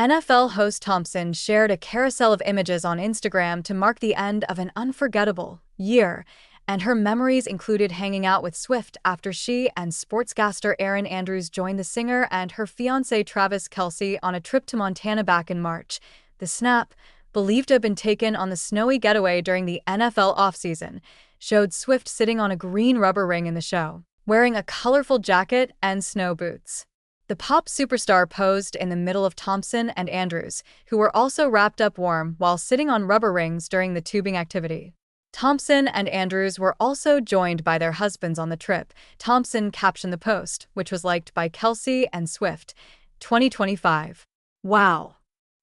NFL host Thompson shared a carousel of images on Instagram to mark the end of an unforgettable year, and her memories included hanging out with Swift after she and sportscaster Erin Andrews joined the singer and her fiancé Travis Kelce on a trip to Montana back in March. The snap, believed to have been taken on the snowy getaway during the NFL offseason, showed Swift sitting on a green rubber ring in the show, wearing a colorful jacket and snow boots. The pop superstar posed in the middle of Thompson and Andrews, who were also wrapped up warm while sitting on rubber rings during the tubing activity. Thompson and Andrews were also joined by their husbands on the trip. Thompson captioned the post, which was liked by Kelce and Swift, 2025. Wow.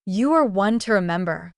You are one to remember.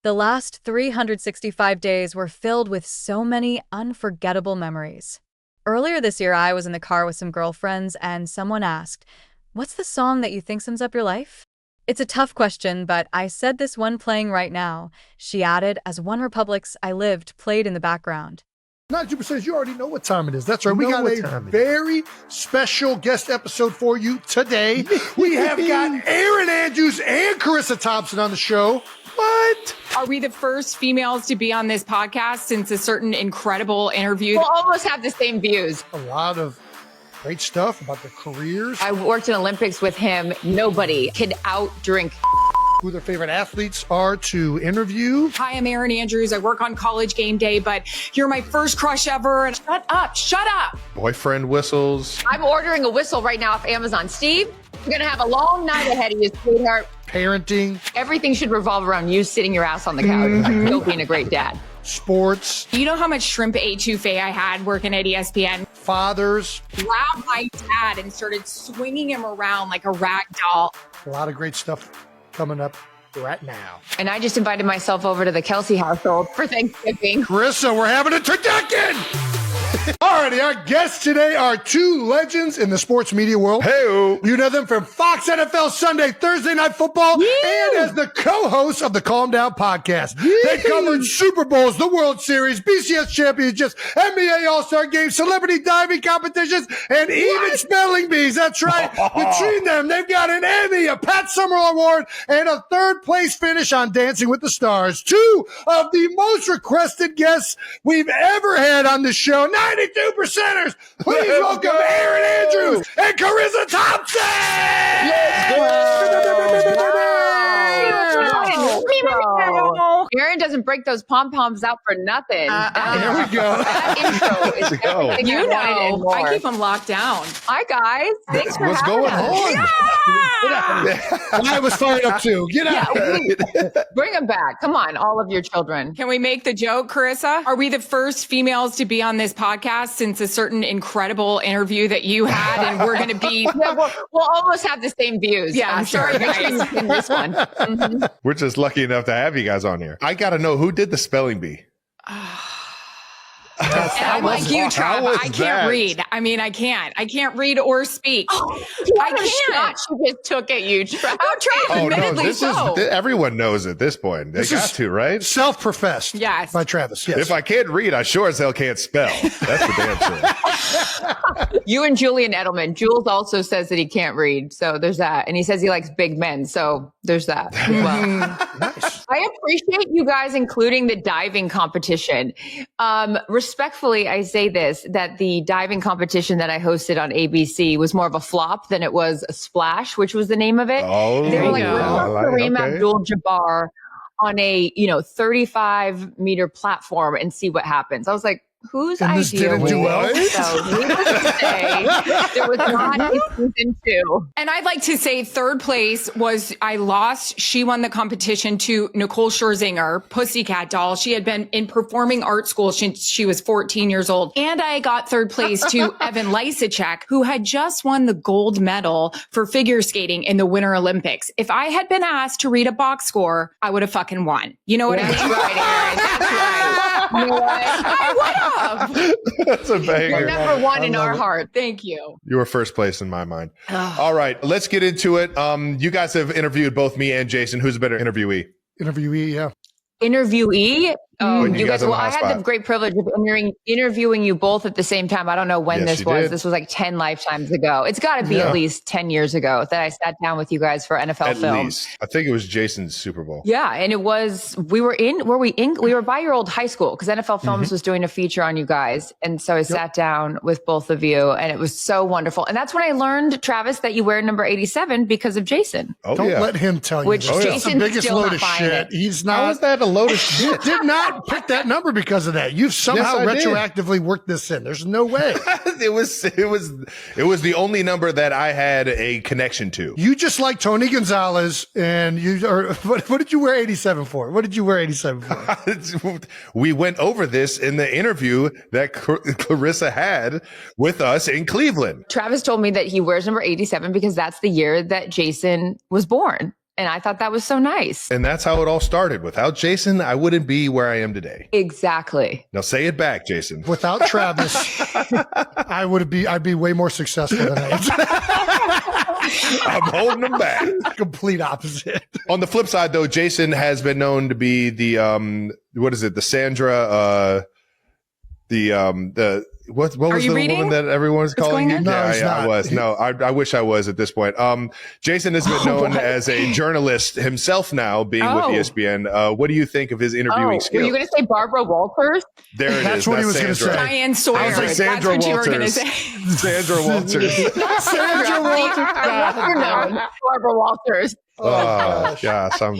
The last 365 days were filled with so many unforgettable memories. Earlier this year, I was in the car with some girlfriends and someone asked, "What's the song that you think sums up your life?" It's a tough question, but I said this one playing right now, she added, as One Republic's I Lived played in the background. 92%, you already know what time it is. That's right. We got a very special guest episode for you today. We have got Erin Andrews and Charissa Thompson on the show. What? Are we the first females to be on this podcast since a certain incredible interview? We'll almost have the same views. A lot of great stuff about their careers. I worked in Olympics with him. Nobody could out-drink. Who their favorite athletes are to interview. Hi, I'm Erin Andrews. I work on College Game Day, but you're my first crush ever. And shut up, shut up. Boyfriend whistles. I'm ordering a whistle right now off Amazon. Steve, you're going to have a long night ahead of you, sweetheart. Parenting. Everything should revolve around you sitting your ass on the couch. Still being a great dad. Sports. You know how much shrimp etouffee I had working at ESPN? Fathers. Grabbed my dad and started swinging him around like a rag doll. A lot of great stuff coming up right now. And I just invited myself over to the Kelce household for Thanksgiving. Charissa, we're having a turducken! Alrighty, our guests today are two legends in the sports media world. Hey-o. You know them from Fox NFL Sunday, Thursday Night Football, and as the co-host of the Calm Down podcast. They covered Super Bowls, the World Series, BCS championships, NBA All-Star games, celebrity diving competitions, and even spelling bees. That's right. Between them, they've got an Emmy, a Pat Summerall Award, and a third-place finish on Dancing with the Stars. Two of the most requested guests we've ever had on the show. 92%ers. Please welcome Erin Andrews and Charissa Thompson. Erin doesn't break those pom-poms out for nothing. There we go. That intro is everything You I wanted and know, more. I keep them locked down. Hi, guys. Thanks for What's having going us. on? I was fired up too. Get out. Bring them back. Come on, all of your children. Can we make the joke, Charissa? Are we the first females to be on this podcast since a certain incredible interview that you had? And we're going to be... Yeah, we'll almost have the same views. Yeah, I'm sorry, sure. guys. In this one. Mm-hmm. We're just lucky enough to have you guys on here. I got to know, who did the spelling bee? And I'm like you, How Trav. was I can't that? read. I mean, I can't. I can't read or speak. I can't. She just took at you, Trav. Trav, Oh, no, admittedly this so. is, everyone knows at this point. They This got is- to, right? Self-professed. Yes. By Travis. Yes. If I can't read, I sure as hell can't spell. That's the damn sure. You and Julian Edelman. Jules also says that he can't read. So there's that. And he says he likes big men. So there's that as well. Nice. I appreciate you guys including the diving competition. Respectfully, I say this, that the diving competition that I hosted on ABC was more of a flop than it was a splash, which was the name of it. Oh, They were like, yeah. let's have Kareem okay. Abdul-Jabbar on a, 35-meter platform and see what happens. I was like, whose And this idea didn't was do well? this? So needless to say, there was not a season 2. And I'd like to say third place was I lost. She won the competition to Nicole Scherzinger, Pussycat Doll. She had been in performing art school since she was 14 years old. And I got third place to Evan Lysacek, who had just won the gold medal for figure skating in the Winter Olympics. If I had been asked to read a box score, I would have fucking won. You know what I That's mean? right, Erin. That's right. You know what? I would have. That's a You're banger. number one in love our it. heart. Thank you. You were first place in my mind. All right, let's get into it. You guys have interviewed both me and Jason. Who's a better interviewee? Interviewee, yeah. Interviewee, Oh, Putting you guys, on well, the I hot had the spot. great privilege of interviewing you both at the same time. I don't know when Yes, this you was. did. This was like 10 lifetimes ago. It's got to be Yeah. at least 10 years ago that I sat down with you guys for NFL At film. least. I think it was Jason's Super Bowl. Yeah. And it was, we were by your old high school because NFL Films was doing a feature on you guys. And so I sat down with both of you and it was so wonderful. And that's when I learned, Travis, that you wear number 87 because of Jason. Oh, Don't yeah. let him tell you Which this. That's the Jason's biggest still load not of buying shit. it. He's How not. is that a load of shit? Did not pick that number because of that. You've somehow Yes, I did. retroactively worked this in. There's no way. it was the only number that I had a connection to. You just like Tony Gonzalez, and what did you wear 87 for? What did you wear 87 for? We went over this in the interview that Clarissa had with us in Cleveland. Travis told me that he wears number 87 because that's the year that Jason was born. And I thought that was so nice. And that's how it all started. Without Jason, I wouldn't be where I am today. Exactly. Now say it back, Jason. Without Travis, I'd be way more successful than I am. I'm holding them back. Complete opposite. On the flip side, though, Jason has been known to be the what is it? The Sandra, what was you the reading? woman that everyone was calling going you? on? No, Yeah, he's I not. was. No, I wish I was at this point. Jason has been known as a journalist himself now, being with Oh. ESPN. What do you think of his interviewing Were skills? you going to say Barbara Walters? There it That's is. what he was gonna Sandra. say. Diane Sawyer. I was like That's Sandra what you were going to Walters. say. Sandra Walters. Sandra Walters. Lesser known, Barbara Walters. Oh, gosh, I'm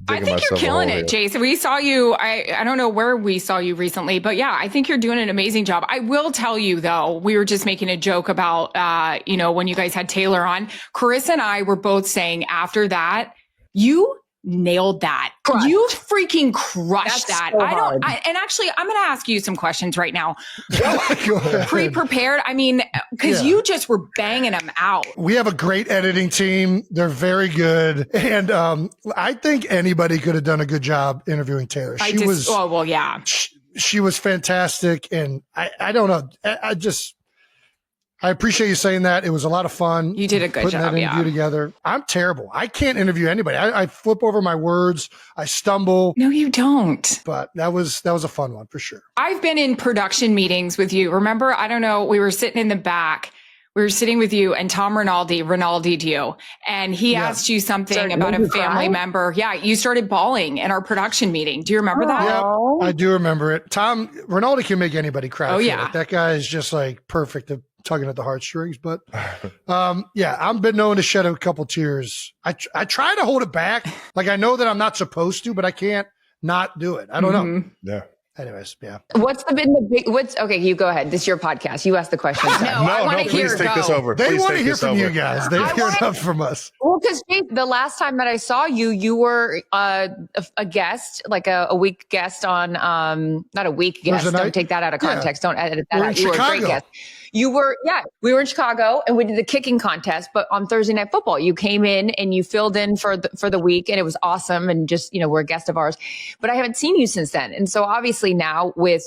I digging think you're myself a killing hole it, here. Jason. We saw you. I don't know where we saw you recently, but yeah, I think you're doing an amazing job. I will tell you though, we were just making a joke about, when you guys had Taylor on. Carissa and I were both saying after that, you nailed that. Crushed. You freaking crushed That's that. so hard. And actually, I'm going to ask you some questions right now. Go ahead. Pre-prepared. I mean, because Yeah. you just were banging them out. We have a great editing team. They're very good. And I think anybody could have done a good job interviewing Taylor. Yeah. She was fantastic. And I don't know. I appreciate you saying that. It was a lot of fun. You did a good putting job, that yeah. interview together. I'm terrible. I can't interview anybody. I flip over my words. I stumble. No, you don't. But that was a fun one for sure. I've been in production meetings with you. Remember, I don't know, we were sitting in the back. We were sitting with you and Tom Rinaldi'd you. And he asked you something Sorry, about made a you family cry? member. Yeah, you started bawling in our production meeting. Do you remember that? Oh. I do remember it. Tom Rinaldi can make anybody cry. Oh, I feel yeah. like. That guy is just like perfect at tugging at the heartstrings. But I've been known to shed a couple tears. I try to hold it back. Like I know that I'm not supposed to, but I can't not do it. I don't know. Yeah. Anyways, yeah. Okay, you go ahead. This is your podcast. You ask the questions. I wanna please hear take this go. over. They Please want to take hear this from over. you guys. They hear enough from us. Well, because the last time that I saw you, you were a guest, like a week guest on, not a week guest. Thursday Don't night? take that out of context. Don't edit that We're in out. You were a great Chicago. guest. We were in Chicago and we did the kicking contest, but on Thursday Night Football, you came in and you filled in for the week and it was awesome. And just, were a guest of ours, but I haven't seen you since then. And so obviously now with,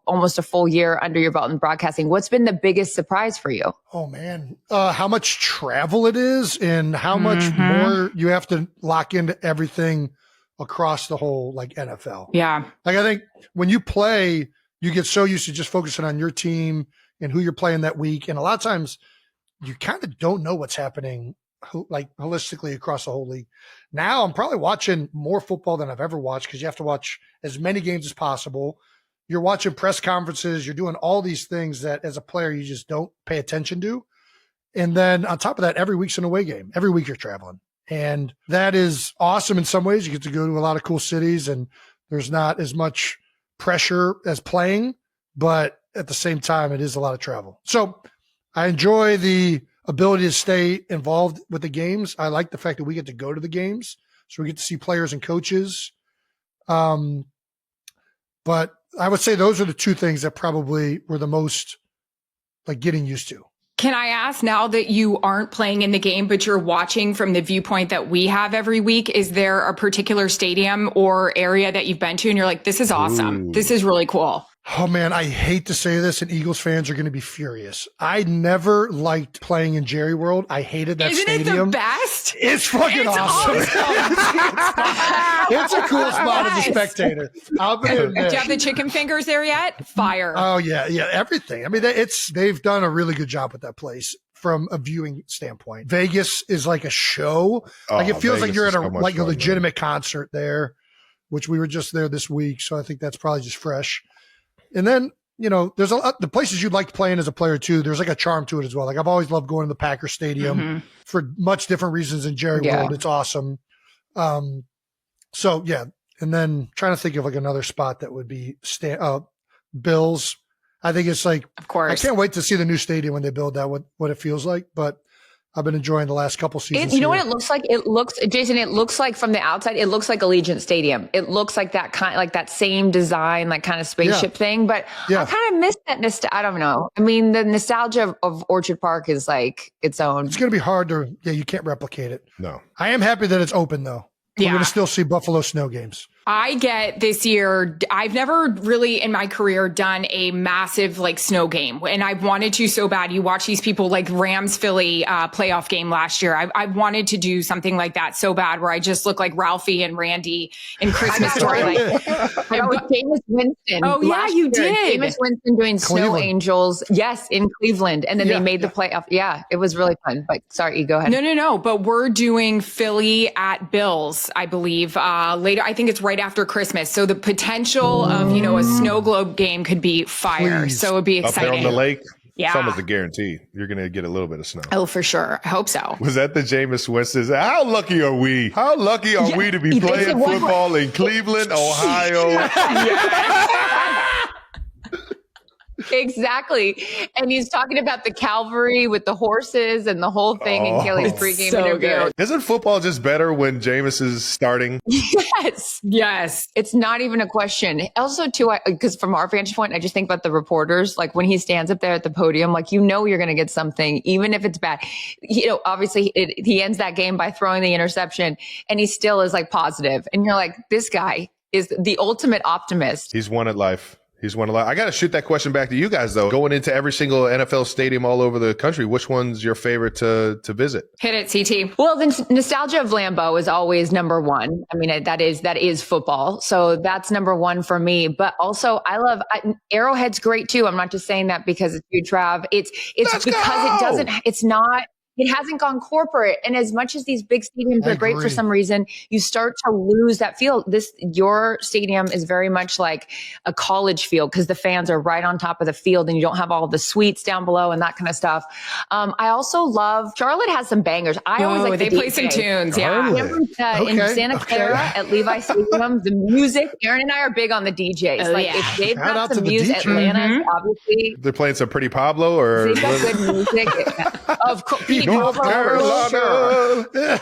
almost a full year under your belt in broadcasting, what's been the biggest surprise for you? Oh man, how much travel it is and how much more you have to lock into everything across the whole like NFL. Yeah. Like I think when you play, you get so used to just focusing on your team and who you're playing that week. And a lot of times you kind of don't know what's happening like holistically across the whole league. Now I'm probably watching more football than I've ever watched because you have to watch as many games as possible. You're watching press conferences. You're doing all these things that as a player, you just don't pay attention to. And then on top of that, every week's an away game. Every week you're traveling. And that is awesome in some ways. You get to go to a lot of cool cities and there's not as much pressure as playing, but at the same time, it is a lot of travel. So I enjoy the ability to stay involved with the games. I like the fact that we get to go to the games. So we get to see players and coaches. But I would say those are the two things that probably were the most like getting used to. Can I ask, now that you aren't playing in the game, but you're watching from the viewpoint that we have every week, is there a particular stadium or area that you've been to and you're like, this is awesome. Ooh. This is really cool. Oh, man, I hate to say this, and Eagles fans are going to be furious. I never liked playing in Jerry World. I hated that stadium. Isn't it the best? It's fucking awesome. It's a cool spot as a spectator. I'll be Do you have the chicken fingers there yet? Fire. Oh, yeah, everything. I mean, they've done a really good job with that place from a viewing standpoint. Vegas is like a show. Like it feels like you're at a legitimate concert there, which we were just there this week. So I think that's probably just fresh. And then, there's the places you'd like to play in as a player too. There's like a charm to it as well. Like I've always loved going to the Packers Stadium for much different reasons than Jerry World. It's awesome. So yeah. And then trying to think of like another spot that would be Bills. I think it's like, of course, I can't wait to see the new stadium when they build that, what it feels like, but I've been enjoying the last couple seasons. You know what it looks like? Jason, it looks like from the outside, it looks like Allegiant Stadium. It looks like that that same design, like kind of spaceship thing. But I kind of miss that. I don't know. I mean, the nostalgia of Orchard Park is like its own. It's going to be hard you can't replicate it. No. I am happy that it's open though. We're going to still see Buffalo snow games. I get this year, I've never really in my career done a massive like snow game, and I've wanted to so bad. You watch these people like Rams Philly playoff game last year. I wanted to do something like that so bad where I just look like Ralphie and Randy in Christmas Story. Jameis Winston. Oh yeah, you did. Jameis Winston doing Snow Angels. Yes, in Cleveland. And then they made the playoff. Yeah, it was really fun. But sorry, go ahead. No. But we're doing Philly at Bills, I believe, later. I think it's right after Christmas. So the potential of, a snow globe game could be fire. Please. So it'd be exciting. Up there on the lake? Yeah. It's almost a guarantee. You're going to get a little bit of snow. Oh, for sure. I hope so. Was that the Jameis Winston? How lucky are we? How lucky are we to be playing football in Cleveland, Ohio? Exactly. And he's talking about the cavalry with the horses and the whole thing in Kelly's pregame interview. Good. Isn't football just better when Jameis is starting? Yes. It's not even a question. Also, too, because from our vantage point, I just think about the reporters, like when he stands up there at the podium, like, you're going to get something, even if it's bad. Obviously he ends that game by throwing the interception and he still is like positive. And you're like, this guy is the ultimate optimist. He's won at life. I got to shoot that question back to you guys, though. Going into every single NFL stadium all over the country, which one's your favorite to visit? Hit it, CT. Well, the nostalgia of Lambeau is always number one. I mean, that is football. So that's number one for me. But also, Arrowhead's great, too. I'm not just saying that because it's you, Trav. It's because it hasn't gone corporate. And as much as these big stadiums are great for some reason, you start to lose that feel. Your stadium is very much like a college field because the fans are right on top of the field and you don't have all the suites down below and that kind of stuff. I also love, Charlotte has some bangers. I always like they play some tunes. Yeah. In Santa Clara at Levi Stadium, the music, Erin and I are big on the DJs. If they've got some music, Atlanta, obviously. They're playing some Pretty Pablo or? They've got good music. Of course. North Carolina, so good.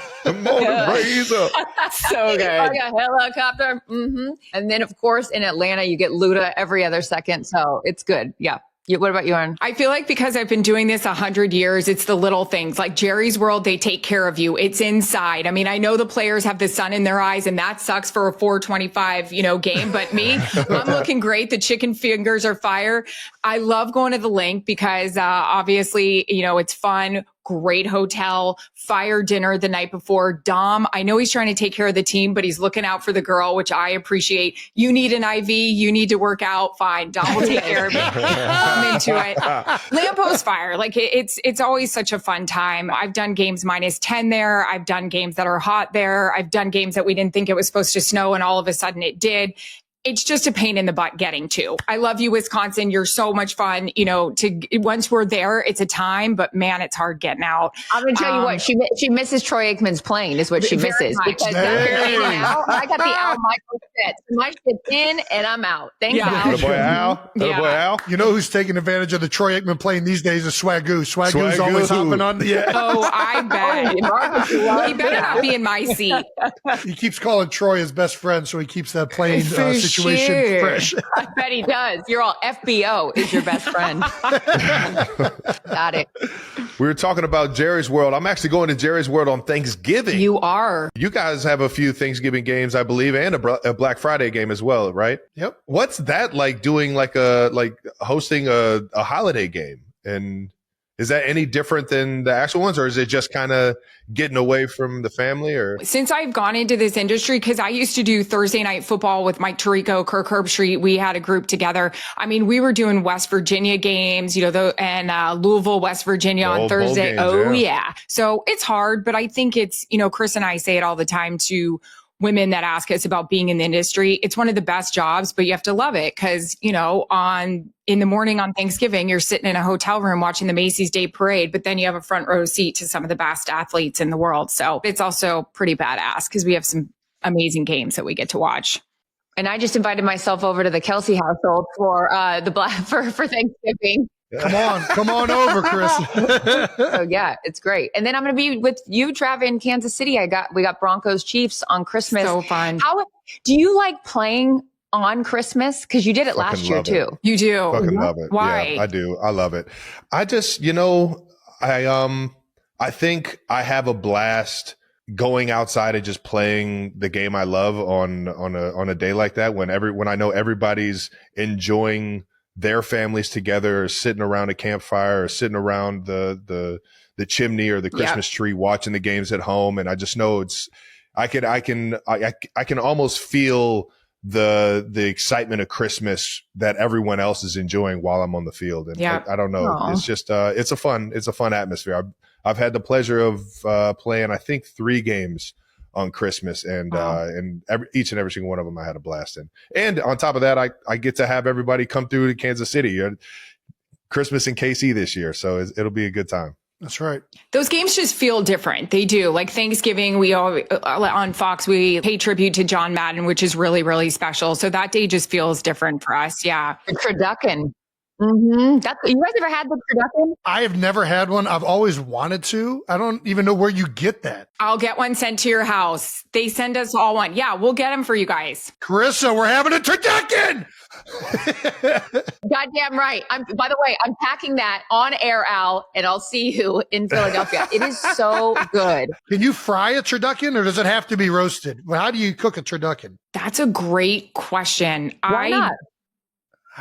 Like a helicopter. And then, of course, in Atlanta, you get Luda every other second. So it's good. Yeah. What about you, Erin? I feel like because I've been doing this 100 years, it's the little things like Jerry's World. They take care of you. It's inside. I mean, I know the players have the sun in their eyes and that sucks for a 425, game. But me, I'm looking great. The chicken fingers are fire. I love going to the link because, obviously, it's fun. Great hotel, fire dinner the night before. Dom, I know he's trying to take care of the team, but he's looking out for the girl, which I appreciate. You need an IV, you need to work out. Fine. Dom will take care of me. I'm into it. Lambeau's fire. Like it's always such a fun time. I've done games -10 there. I've done games that are hot there. I've done games that we didn't think it was supposed to snow and all of a sudden it did. It's just a pain in the butt getting to. I love you, Wisconsin. You're so much fun. Once we're there, it's a time, but man, it's hard getting out. I'm going to tell you what, she misses Troy Aikman's plane is what she misses. Because I got the Al Michaels set. My shit's in and I'm out. Thanks, Al. The boy Al. The boy Al. You know who's taking advantage of the Troy Aikman plane these days is Swagoo. Swagoo's always hopping on. Oh, I bet. He better not be in my seat. He keeps calling Troy his best friend, so he keeps that plane situation situation Shoot. fresh. I bet he does. You're all FBO is your best friend. Got it. We were talking about Jerry's World. I'm actually going to Jerry's World on Thanksgiving. You are. You guys have a few Thanksgiving games, I believe, and a Black Friday game as well, right? Yep. What's that like doing like hosting a holiday game? And is that any different than the actual ones, or is it just kind of getting away from the family? Or Since I've gone into this industry, because I used to do Thursday night football with Mike Tirico, Kirk Herbstreit, we had a group together. I mean, we were doing West Virginia games, and Louisville, West Virginia on Thursday. Yeah. So it's hard, but I think it's, Chris and I say it all the time to women that ask us about being in the industry. It's one of the best jobs, but you have to love it because, in the morning on Thanksgiving, you're sitting in a hotel room watching the Macy's Day Parade, but then you have a front row seat to some of the best athletes in the world. So it's also pretty badass because we have some amazing games that we get to watch. And I just invited myself over to the Kelce household for for Thanksgiving. Come on over, Chris. So yeah, it's great. And then I'm going to be with you, Trav, in Kansas City. We got Broncos Chiefs on Christmas. So fun. How do you like playing on Christmas? Because you did it last year too. You do. fucking love it. Why? Yeah, I do. I love it. I just, I think I have a blast going outside and just playing the game I love on a day like that when I know everybody's enjoying their families together, or sitting around a campfire, or sitting around the chimney or the Christmas tree, watching the games at home. And I just know I can almost feel the excitement of Christmas that everyone else is enjoying while I'm on the field. And I don't know. Aww. It's just, it's a fun atmosphere. I've had the pleasure of playing, I think, 3 games on Christmas, and each and every single one of them I had a blast in. And on top of that, I get to have everybody come through to Kansas City. Christmas in KC this year, so it'll be a good time. That's right. Those games just feel different. They do. Like Thanksgiving, we all on Fox, we pay tribute to John Madden, which is really, really special. So that day just feels different for us. Yeah. The turducken. Mm-hmm. You guys ever had the turducken? I have never had one. I've always wanted to. I don't even know where you get that. I'll get one sent to your house. They send us all one. Yeah, we'll get them for you guys. Carissa, we're having a turducken. Goddamn right. By the way, I'm packing that on air, Al, and I'll see you in Philadelphia. It is so good. Can you fry a turducken, or does it have to be roasted? Well, how do you cook a turducken? That's a great question. Why not?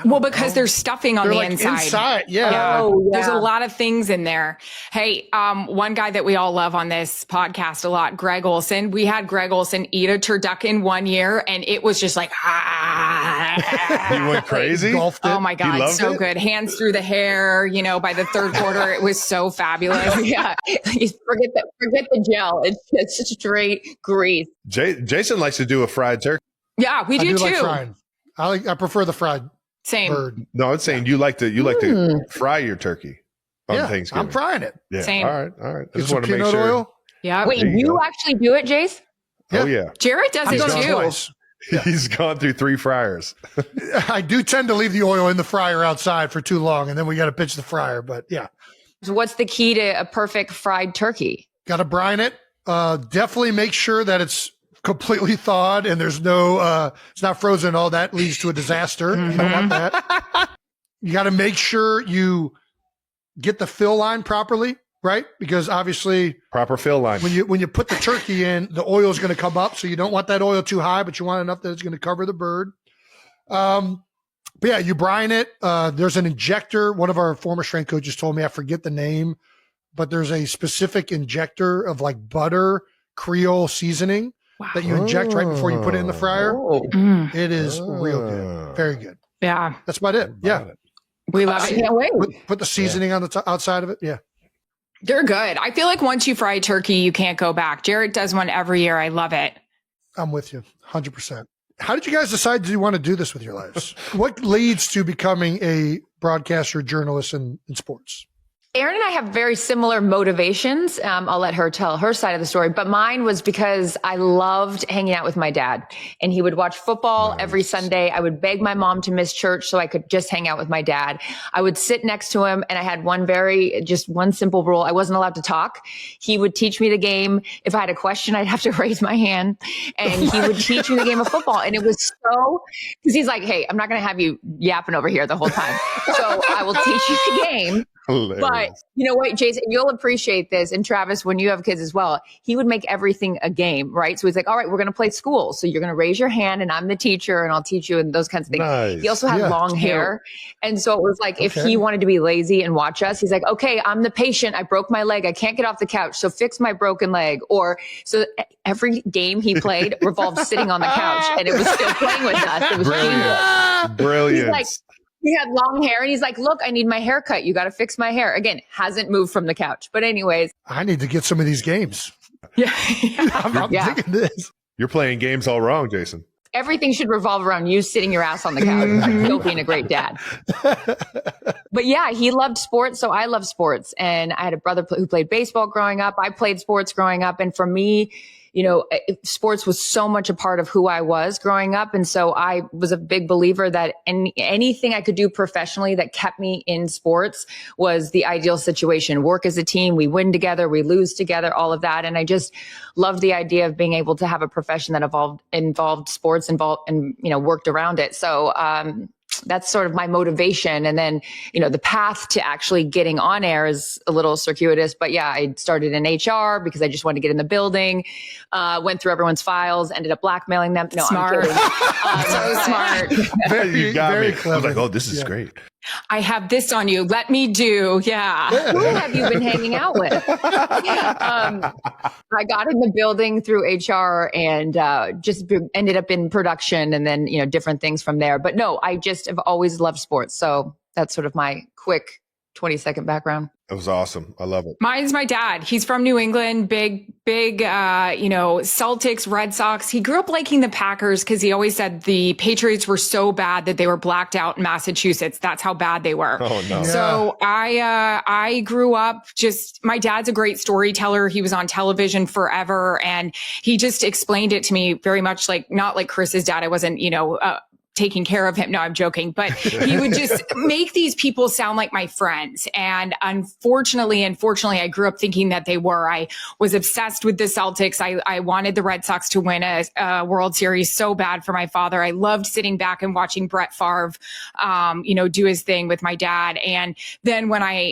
Well, because there's stuffing on They're the like inside. Yeah. Oh, yeah. There's a lot of things in there. Hey, one guy that we all love on this podcast a lot, Greg Olson. We had Greg Olson eat a turducken one year, and it was just like, He went crazy. Engulfed it. oh my God, so it? good. Hands through the hair, by the third quarter, it was so fabulous. Yeah. Forget the gel. It's just straight grease. Jason likes to do a fried turkey. Yeah, we I do do like too. frying. I prefer the fried Same. bird. No, I'm saying you like to fry your turkey on Yeah, Thanksgiving. I'm frying it. Yeah. Same. All right. I Get just some want to make peanut sure. oil. Yeah. Wait, There you you go. actually do it, Jace? Oh yeah. Jared does I've it done it too. twice. Yeah. He's gone through 3 fryers. I do tend to leave the oil in the fryer outside for too long, and then we got to pitch the fryer. But yeah, So what's the key to a perfect fried turkey? got to brine it. Definitely make sure that it's completely thawed and there's no, it's not frozen. All that leads to a disaster. You don't want that. You got to make sure you get the fill line properly, right? Because obviously Proper fill line. when you put the turkey in, the oil is going to come up. So you don't want that oil too high, but you want enough that it's going to cover the bird. But yeah, you brine it. There's an injector. One of our former strength coaches told me, I forget the name, but there's a specific injector of like butter Creole seasoning that you inject right before you put it in the fryer. It is real good. Very good. Yeah. That's about it. Yeah. We love I it. can't wait. Put the seasoning on the outside of it. Yeah. They're good. I feel like once you fry turkey, you can't go back. Jared does one every year. I love it. I'm with you 100%. How did you guys decide you want to do this with your lives? What leads to becoming a broadcaster journalist in sports? Erin and I have very similar motivations. I'll let her tell her side of the story, but mine was because I loved hanging out with my dad, and he would watch football every Sunday. I would beg my mom to miss church so I could just hang out with my dad. I would sit next to him, and I had one simple rule. I wasn't allowed to talk. He would teach me the game. If I had a question, I'd have to raise my hand, and he would teach me the game of football. And it was because he's like, hey, I'm not going to have you yapping over here the whole time. So I will teach you the game. Hilarious. But you know what, Jason, you'll appreciate this. And Travis, when you have kids as well, he would make everything a game, right? So he's like, all right, we're going to play school. So you're going to raise your hand and I'm the teacher and I'll teach you and those kinds of things. Nice. He also had long hair. And so it was like, if he wanted to be lazy and watch us, he's like, okay, I'm the patient. I broke my leg. I can't get off the couch. So fix my broken leg. Or so every game he played revolved sitting on the couch and it was still playing with us. It was genius. Brilliant. He's like, he had long hair and he's like, look, I need my hair cut. You got to fix my hair. Again, hasn't moved from the couch. But anyways. I need to get some of these games. Yeah. I'm digging this. You're playing games all wrong, Jason. Everything should revolve around you sitting your ass on the couch, still being a great dad. But yeah, he loved sports. So I love sports. And I had a brother who played baseball growing up. I played sports growing up. And for me, you know, sports was so much a part of who I was growing up. And so I was a big believer that anything I could do professionally that kept me in sports was the ideal situation. Work as a team, we win together, we lose together, all of that. And I just loved the idea of being able to have a profession that involved sports and, you know, worked around it. So, that's sort of my motivation. And then, you know, the path to actually getting on air is a little circuitous, but yeah, I started in HR because I just wanted to get in the building, went through everyone's files, ended up blackmailing them. No, Smart. I'm kidding. So smart. You got very me. clever. I was like, oh, this is great. I have this on you. Let me do. Yeah. Who have you been hanging out with? I got in the building through HR and just ended up in production and then, you know, different things from there. But no, I just have always loved sports. So that's sort of my quick 20-second background. It was awesome. I love it. Mine's my dad. He's from New England, big, you know, Celtics, Red Sox. He grew up liking the Packers because he always said the Patriots were so bad that they were blacked out in Massachusetts. That's how bad they were. Oh, no. So I grew up my dad's a great storyteller. He was on television forever. And he just explained it to me very much like, not like Chris's dad. I wasn't, you know, taking care of him. No, I'm joking. But he would just make these people sound like my friends. And unfortunately, I grew up thinking that they were. I was obsessed with the Celtics. I wanted the Red Sox to win a World Series so bad for my father. I loved sitting back and watching Brett Favre, you know, do his thing with my dad. And then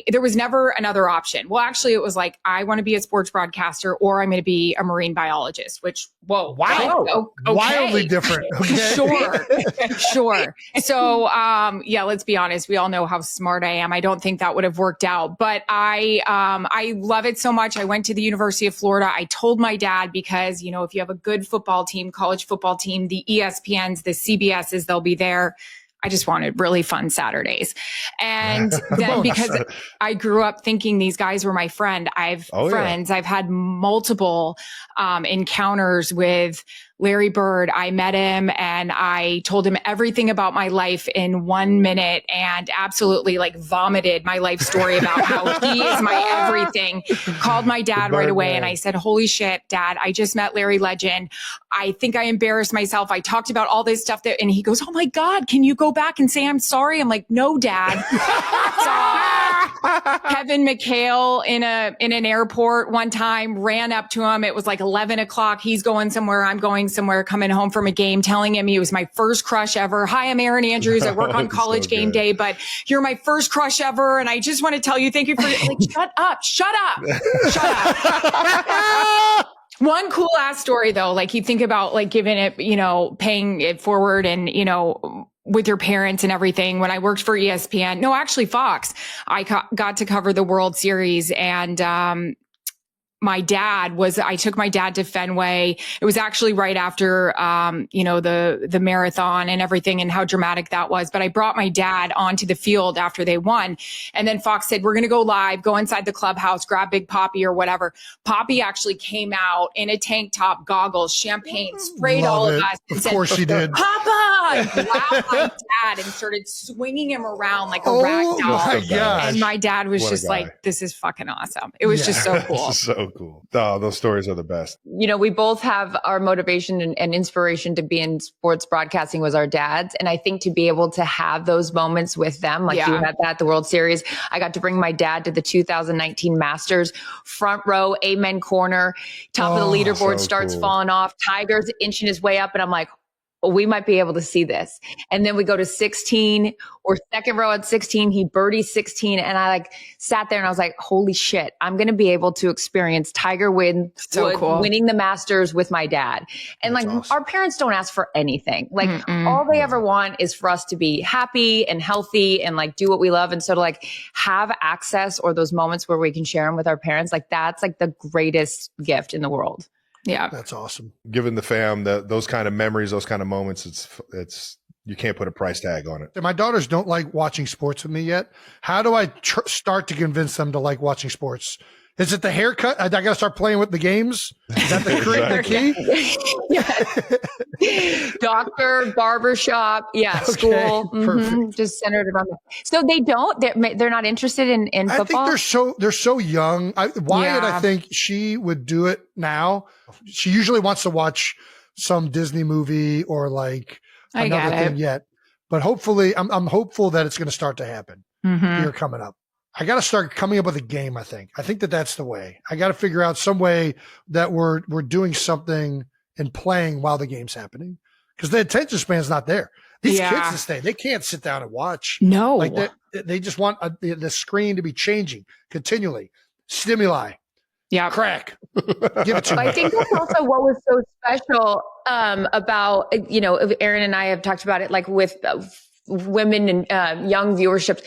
there was never another option. Well, actually, it was like, I want to be a sports broadcaster or I'm going to be a marine biologist, which, whoa. Wow. Okay. Wildly different. Okay. Sure. So, yeah, let's be honest. We all know how smart I am. I don't think that would have worked out, but I love it so much. I went to the University of Florida. I told my dad because, you know, if you have a good football team, college football team, the ESPNs, the CBSs, they'll be there. I just wanted really fun Saturdays. And then because I grew up thinking these guys were my friend, I've had multiple encounters with Larry Bird. I met him and I told him everything about my life in 1 minute and absolutely like vomited my life story about how he is my everything. Called my dad right away and I said, holy shit, Dad, I just met Larry Legend. I think I embarrassed myself. I talked about all this stuff and he goes, oh my God, can you go back and say I'm sorry? I'm like, no, Dad. Kevin McHale in an airport one time, ran up to him. It was like 11 o'clock. He's going somewhere. I'm going somewhere, coming home from a game, telling him he was my first crush ever. Hi, I'm Erin Andrews. I work on College Game Day, but you're my first crush ever. And I just want to tell you, thank you for like, shut up. One cool ass story though, like you think about like giving it, you know, paying it forward and, you know, with your parents and everything. When I worked for ESPN, no, actually Fox, I got to cover the World Series and, I took my dad to Fenway. It was actually right after, the marathon and everything and how dramatic that was. But I brought my dad onto the field after they won. And then Fox said, we're going to go live, go inside the clubhouse, grab Big Poppy or whatever. Poppy actually came out in a tank top, goggles, champagne, sprayed all of us. Of course she did. Papa! And grabbed my dad and started swinging him around like a rag doll. My gosh. And my dad was just like, this is fucking awesome. It was just so cool. So cool. Oh, those stories are the best. We both have our motivation and inspiration to be in sports broadcasting was our dads. And I think to be able to have those moments with them, like you had that at the World Series, I got to bring my dad to the 2019 Masters, front row, amen corner, top of the leaderboard, starts falling off. Tiger's inching his way up. And I'm like, we might be able to see this. And then we go to 16 or second row at 16. He birdied 16. And I sat there and I was like, holy shit, I'm going to be able to experience Tiger winning the Masters with my dad. And awesome. Our parents don't ask for anything. All they ever want is for us to be happy and healthy and do what we love. And so to have access or those moments where we can share them with our parents, that's the greatest gift in the world. Yeah. That's awesome. Giving the fam those kind of memories, those kind of moments, it's you can't put a price tag on it. My daughters don't like watching sports with me yet. How do I start to convince them to like watching sports? Is it the haircut? I got to start playing with the games? Is that the key? Doctor, barbershop, school. Perfect. Just centered around that. So they're not interested in football? I think they're so young. Wyatt, I think she would do it now. She usually wants to watch some Disney movie or another thing yet. But hopefully, I'm hopeful that it's going to start to happen here coming up. I got to start coming up with a game. I think that's the way. I got to figure out some way that we're doing something and playing while the game's happening, because the attention span's not there. These kids to stay, they can't sit down and watch. No, they just want the screen to be changing continually. Stimuli. Yeah. Crack. Give it to me. I think that's also what was so special about, Erin and I have talked about it, with women and young viewership,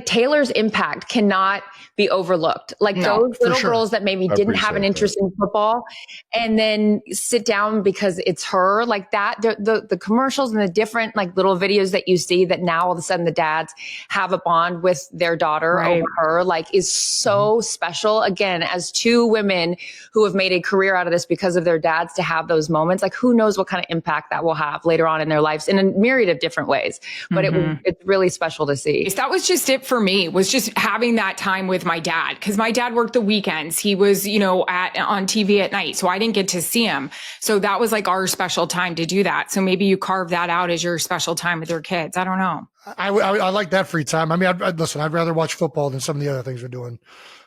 Taylor's impact cannot be overlooked. Those little girls that maybe didn't have an interest in football and then sit down because it's her, the commercials and the different little videos that you see that now all of a sudden the dads have a bond with their daughter over her, is so special. Again, as two women who have made a career out of this because of their dads, to have those moments, who knows what kind of impact that will have later on in their lives in a myriad of different ways. But it's really special to see. That was just it for me, was just having that time with my dad, because my dad worked the weekends. He was, on TV at night, so I didn't get to see him. So that was our special time to do that. So maybe you carve that out as your special time with your kids. I don't know. I like that free time. I mean, I'd rather watch football than some of the other things we're doing.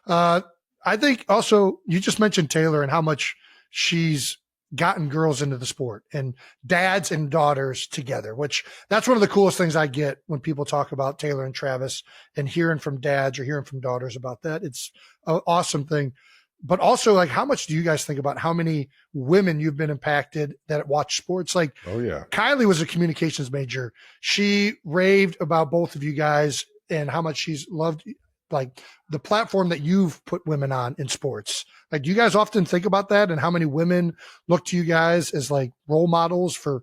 I think also you just mentioned Taylor and how much she's gotten girls into the sport and dads and daughters together, which that's one of the coolest things I get when people talk about Taylor and Travis, and hearing from dads or hearing from daughters about that. It's an awesome thing. But also, how much do you guys think about how many women you've been impacted that watch sports? Kylie was a communications major. She raved about both of you guys and how much she's loved the platform that you've put women on in sports. Do you guys often think about that and how many women look to you guys as role models for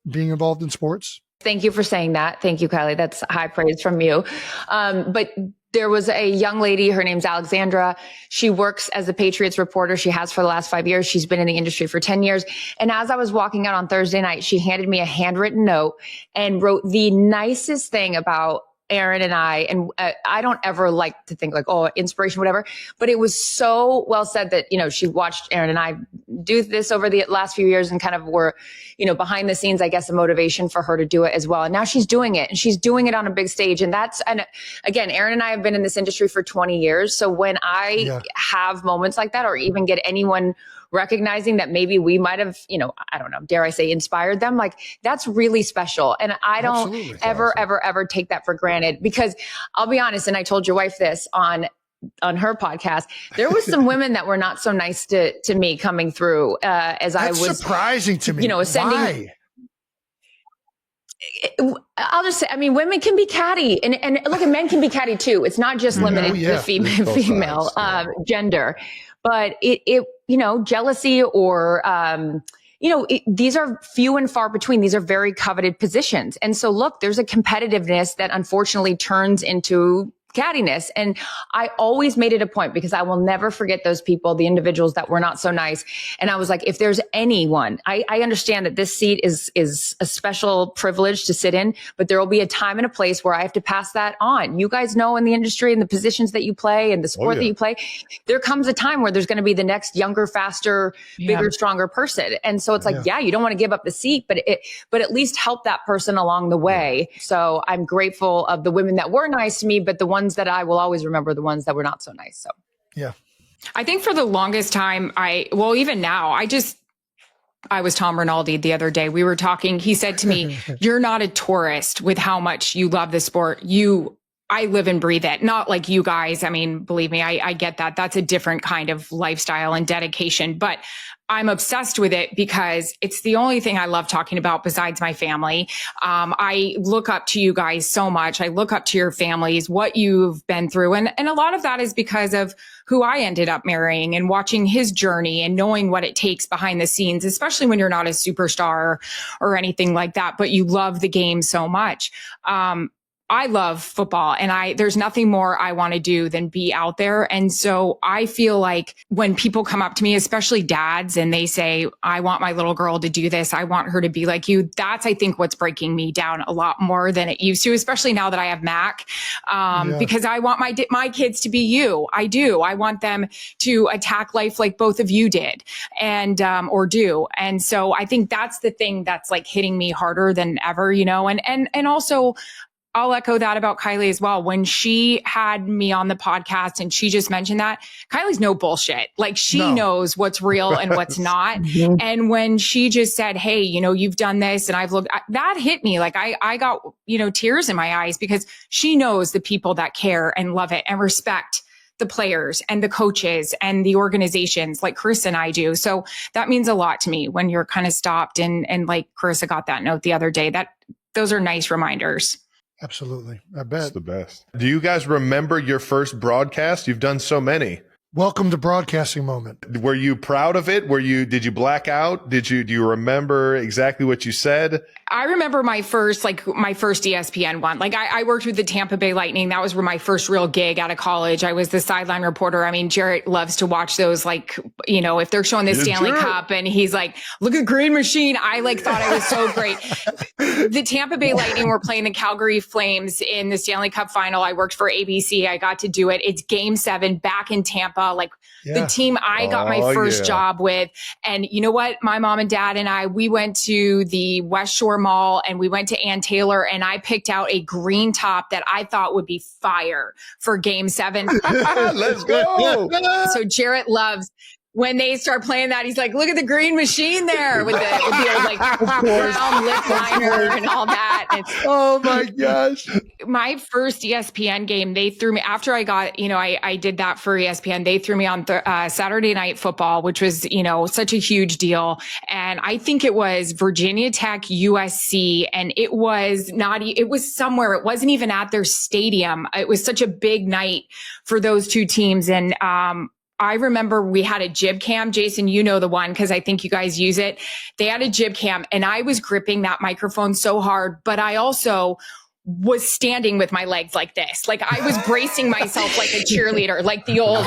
being involved in sports? Thank you for saying that. Thank you, Kylie. That's high praise from you. But there was a young lady, her name's Alexandra. She works as a Patriots reporter. She has for the last 5 years. She's been in the industry for 10 years. And as I was walking out on Thursday night, she handed me a handwritten note and wrote the nicest thing about Erin and I, and I don't ever like to think inspiration, whatever, but it was so well said that, she watched Erin and I do this over the last few years and kind of were, behind the scenes, I guess, a motivation for her to do it as well. And now she's doing it, and she's doing it on a big stage. And again, Erin and I have been in this industry for 20 years. So when I have moments like that, or even get anyone recognizing that maybe we might have, I don't know, dare I say, inspired them, that's really special. And I don't ever take that for granted, because I'll be honest, and I told your wife this on her podcast, there was some women that were not so nice to me coming through as I was surprising to me. Sending. Why? I'll just say, maymen can be catty, and look, and men can be catty too. It's not just limited to the female gender. but jealousy or, these are few and far between. These are very coveted positions. And so look, there's a competitiveness that unfortunately turns into cattiness. And I always made it a point, because I will never forget those people, the individuals that were not so nice. And I was like, if there's anyone, I understand that this seat is a special privilege to sit in, but there will be a time and a place where I have to pass that on. You guys know, in the industry and the positions that you play and the sport that you play, there comes a time where there's going to be the next younger, faster, bigger, stronger person. And so it's like, you don't want to give up the seat, but at least help that person along the way. So I'm grateful of the women that were nice to me, but the ones that I will always remember, the ones that were not so nice. So, yeah. I think for the longest time, even now, I was Tom Rinaldi the other day. We were talking. He said to me, you're not a tourist with how much you love the sport. I live and breathe it. Not like you guys. I mean, believe me, I get that. That's a different kind of lifestyle and dedication, but I'm obsessed with it because it's the only thing I love talking about besides my family. I look up to you guys so much. I look up to your families, what you've been through. And a lot of that is because of who I ended up marrying and watching his journey and knowing what it takes behind the scenes, especially when you're not a superstar or anything like that, but you love the game so much. I love football, and there's nothing more I want to do than be out there. And so I feel like when people come up to me, especially dads, and they say, I want my little girl to do this, I want her to be like you, that's, I think, what's breaking me down a lot more than it used to, especially now that I have Mac, because I want my kids to be you. I do. I want them to attack life like both of you did and, or do. And so I think that's the thing that's like hitting me harder than ever, and also, I'll echo that about Kylie as well. When she had me on the podcast and she just mentioned that, Kylie's no bullshit. Like she knows what's real and what's not. And when she just said, hey, you've done this and I've looked, that hit me. Like I got, tears in my eyes, because she knows the people that care and love it and respect the players and the coaches and the organizations like Charissa and I do. So that means a lot to me when you're kind of stopped and like Charissa got that note the other day. Those are nice reminders. Absolutely. I bet. It's the best. Do you guys remember your first broadcast? You've done so many. Welcome to broadcasting moment. Were you proud of it? Did you black out? Do you remember exactly what you said? I remember my first ESPN one. Like I worked with the Tampa Bay Lightning. That was my first real gig out of college. I was the sideline reporter. I mean, Jarrett loves to watch those, like, if they're showing the Stanley Cup and he's like, look at Green Machine. I thought it was so great. The Tampa Bay Lightning were playing the Calgary Flames in the Stanley Cup final. I worked for ABC. I got to do it. It's Game 7 back in Tampa. The team I got my first job with. And you know what? My mom and dad and we went to the West Shore Mall and we went to Ann Taylor, and I picked out a green top that I thought would be fire for Game 7. Let's go. So Jarrett loves when they start playing that. He's like, look at the Green Machine there with the old brown lip liner and all that. Oh my gosh. My first ESPN game, they threw me after I got, I did that for ESPN. They threw me on Saturday Night Football, which was, such a huge deal. And I think it was Virginia Tech, USC. And it was somewhere. It wasn't even at their stadium. It was such a big night for those two teams. And, I remember we had a jib cam. Jason, you know the one, because I think you guys use it. They had a jib cam, and I was gripping that microphone so hard, but I also was standing with my legs like this. Like I was bracing myself like a cheerleader, like the old.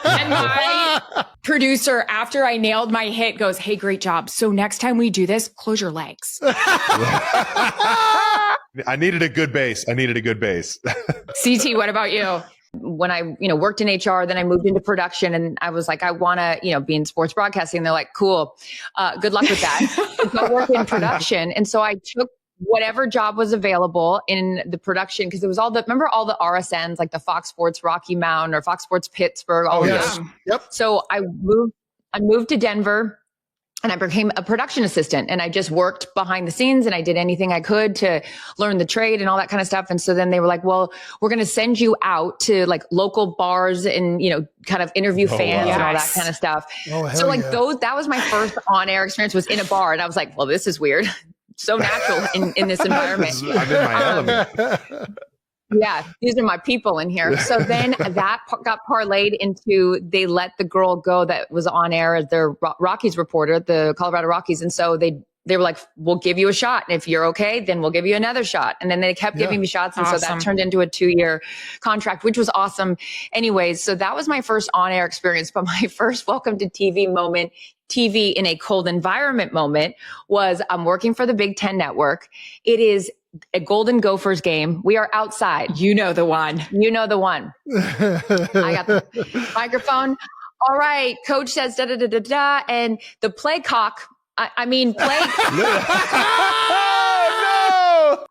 And my producer, after I nailed my hit, goes, hey, great job. So next time we do this, close your legs. I needed a good base. CT, what about you? When I, worked in HR, then I moved into production, and I was like, I want to, be in sports broadcasting. And they're like, cool. Good luck with that. So I work in production. And so I took whatever job was available in the production, because it was remember all the RSNs, like the Fox Sports Rocky Mountain or Fox Sports Pittsburgh, all of those. Yep. So I moved to Denver. And I became a production assistant, and I just worked behind the scenes, and I did anything I could to learn the trade and all that kind of stuff. And so then they were like, well, we're going to send you out to like local bars and, kind of interview fans and all that kind of stuff. So that was my first on-air experience, was in a bar. And I was like, well, this is weird. So natural in this environment. I'm in my element. Yeah, these are my people in here. So then that got parlayed into, they let the girl go that was on air as their Rockies reporter, the Colorado Rockies. And so they were like, we'll give you a shot. And if you're okay, then we'll give you another shot. And then they kept giving me shots. And so that turned into a 2-year contract, which was awesome. Anyways, so that was my first on-air experience. But my first welcome to TV moment, TV in a cold environment moment, was I'm working for the Big Ten Network. It is a Golden Gophers game. We are outside. You know the one. You know the one. I got the microphone. All right. Coach says da da da da da. And the play cock. I mean, play. No.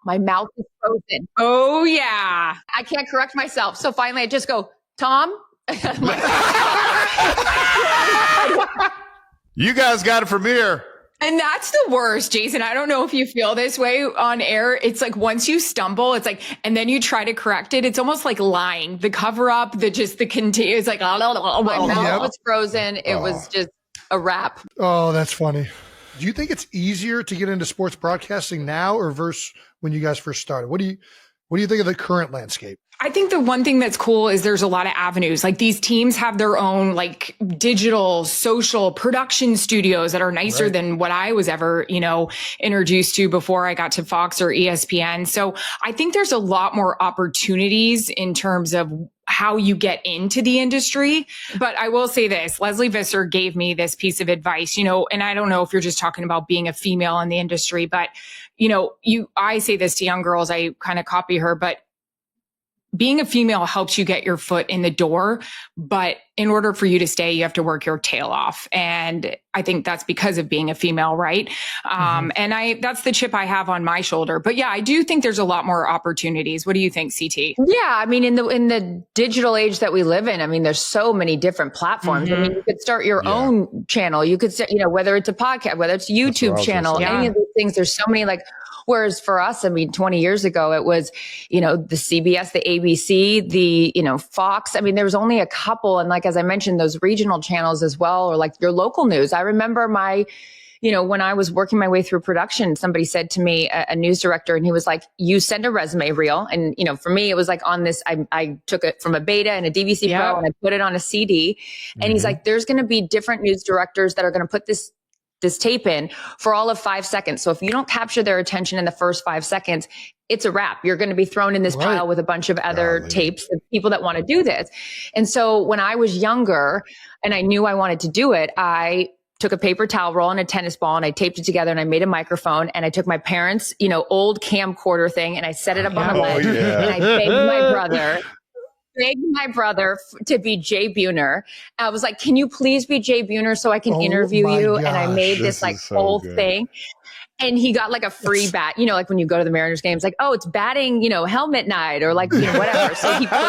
My mouth is frozen. Oh, yeah. I can't correct myself. So finally I just go, Tom. You guys got it from here. And that's the worst, Jason. I don't know if you feel this way on air. It's like once you stumble, it's like, and then you try to correct it. It's almost like lying. The cover up, the continue. It's like, my mouth was frozen. It was just a wrap. Oh, that's funny. Do you think it's easier to get into sports broadcasting now or versus when you guys first started? What do you think of the current landscape? I think the one thing that's cool is there's a lot of avenues. Like these teams have their own like digital, social production studios that are nicer than what I was ever, introduced to before I got to Fox or ESPN. So I think there's a lot more opportunities in terms of how you get into the industry. But I will say this, Leslie Visser gave me this piece of advice, and I don't know if you're just talking about being a female in the industry, but I say this to young girls, I kind of copy her, but being a female helps you get your foot in the door, but in order for you to stay, you have to work your tail off. And I think that's because of being a female, right? And that's the chip I have on my shoulder. But yeah, I do think there's a lot more opportunities. What do you think, CT? Yeah, I mean, in the digital age that we live in, I mean, there's so many different platforms. I mean, you could start your own channel. You could, whether it's a podcast, whether it's a YouTube channel, any of these things. There's so many Whereas for us, I mean, 20 years ago, it was, the CBS, the ABC, the, Fox. I mean, there was only a couple. And as I mentioned, those regional channels as well, or your local news. I remember when I was working my way through production, somebody said to me, a news director, and he was like, you send a resume reel. And, for me, it was on this, I took it from a beta and a DVC Pro and I put it on a CD. And he's like, there's going to be different news directors that are going to put this tape in for all of 5 seconds. So if you don't capture their attention in the first 5 seconds, it's a wrap. You're going to be thrown in this pile with a bunch of other tapes of people that want to do this. And so when I was younger and I knew I wanted to do it, I took a paper towel roll and a tennis ball and I taped it together and I made a microphone and I took my parents', old camcorder thing and I set it up on the ledge and I begged my brother to be Jay Buhner. I was like, can you please be Jay Buhner so I can interview you? And I made this whole thing. And he got a free bat, when you go to the Mariners games, it's batting, helmet night or whatever. So he put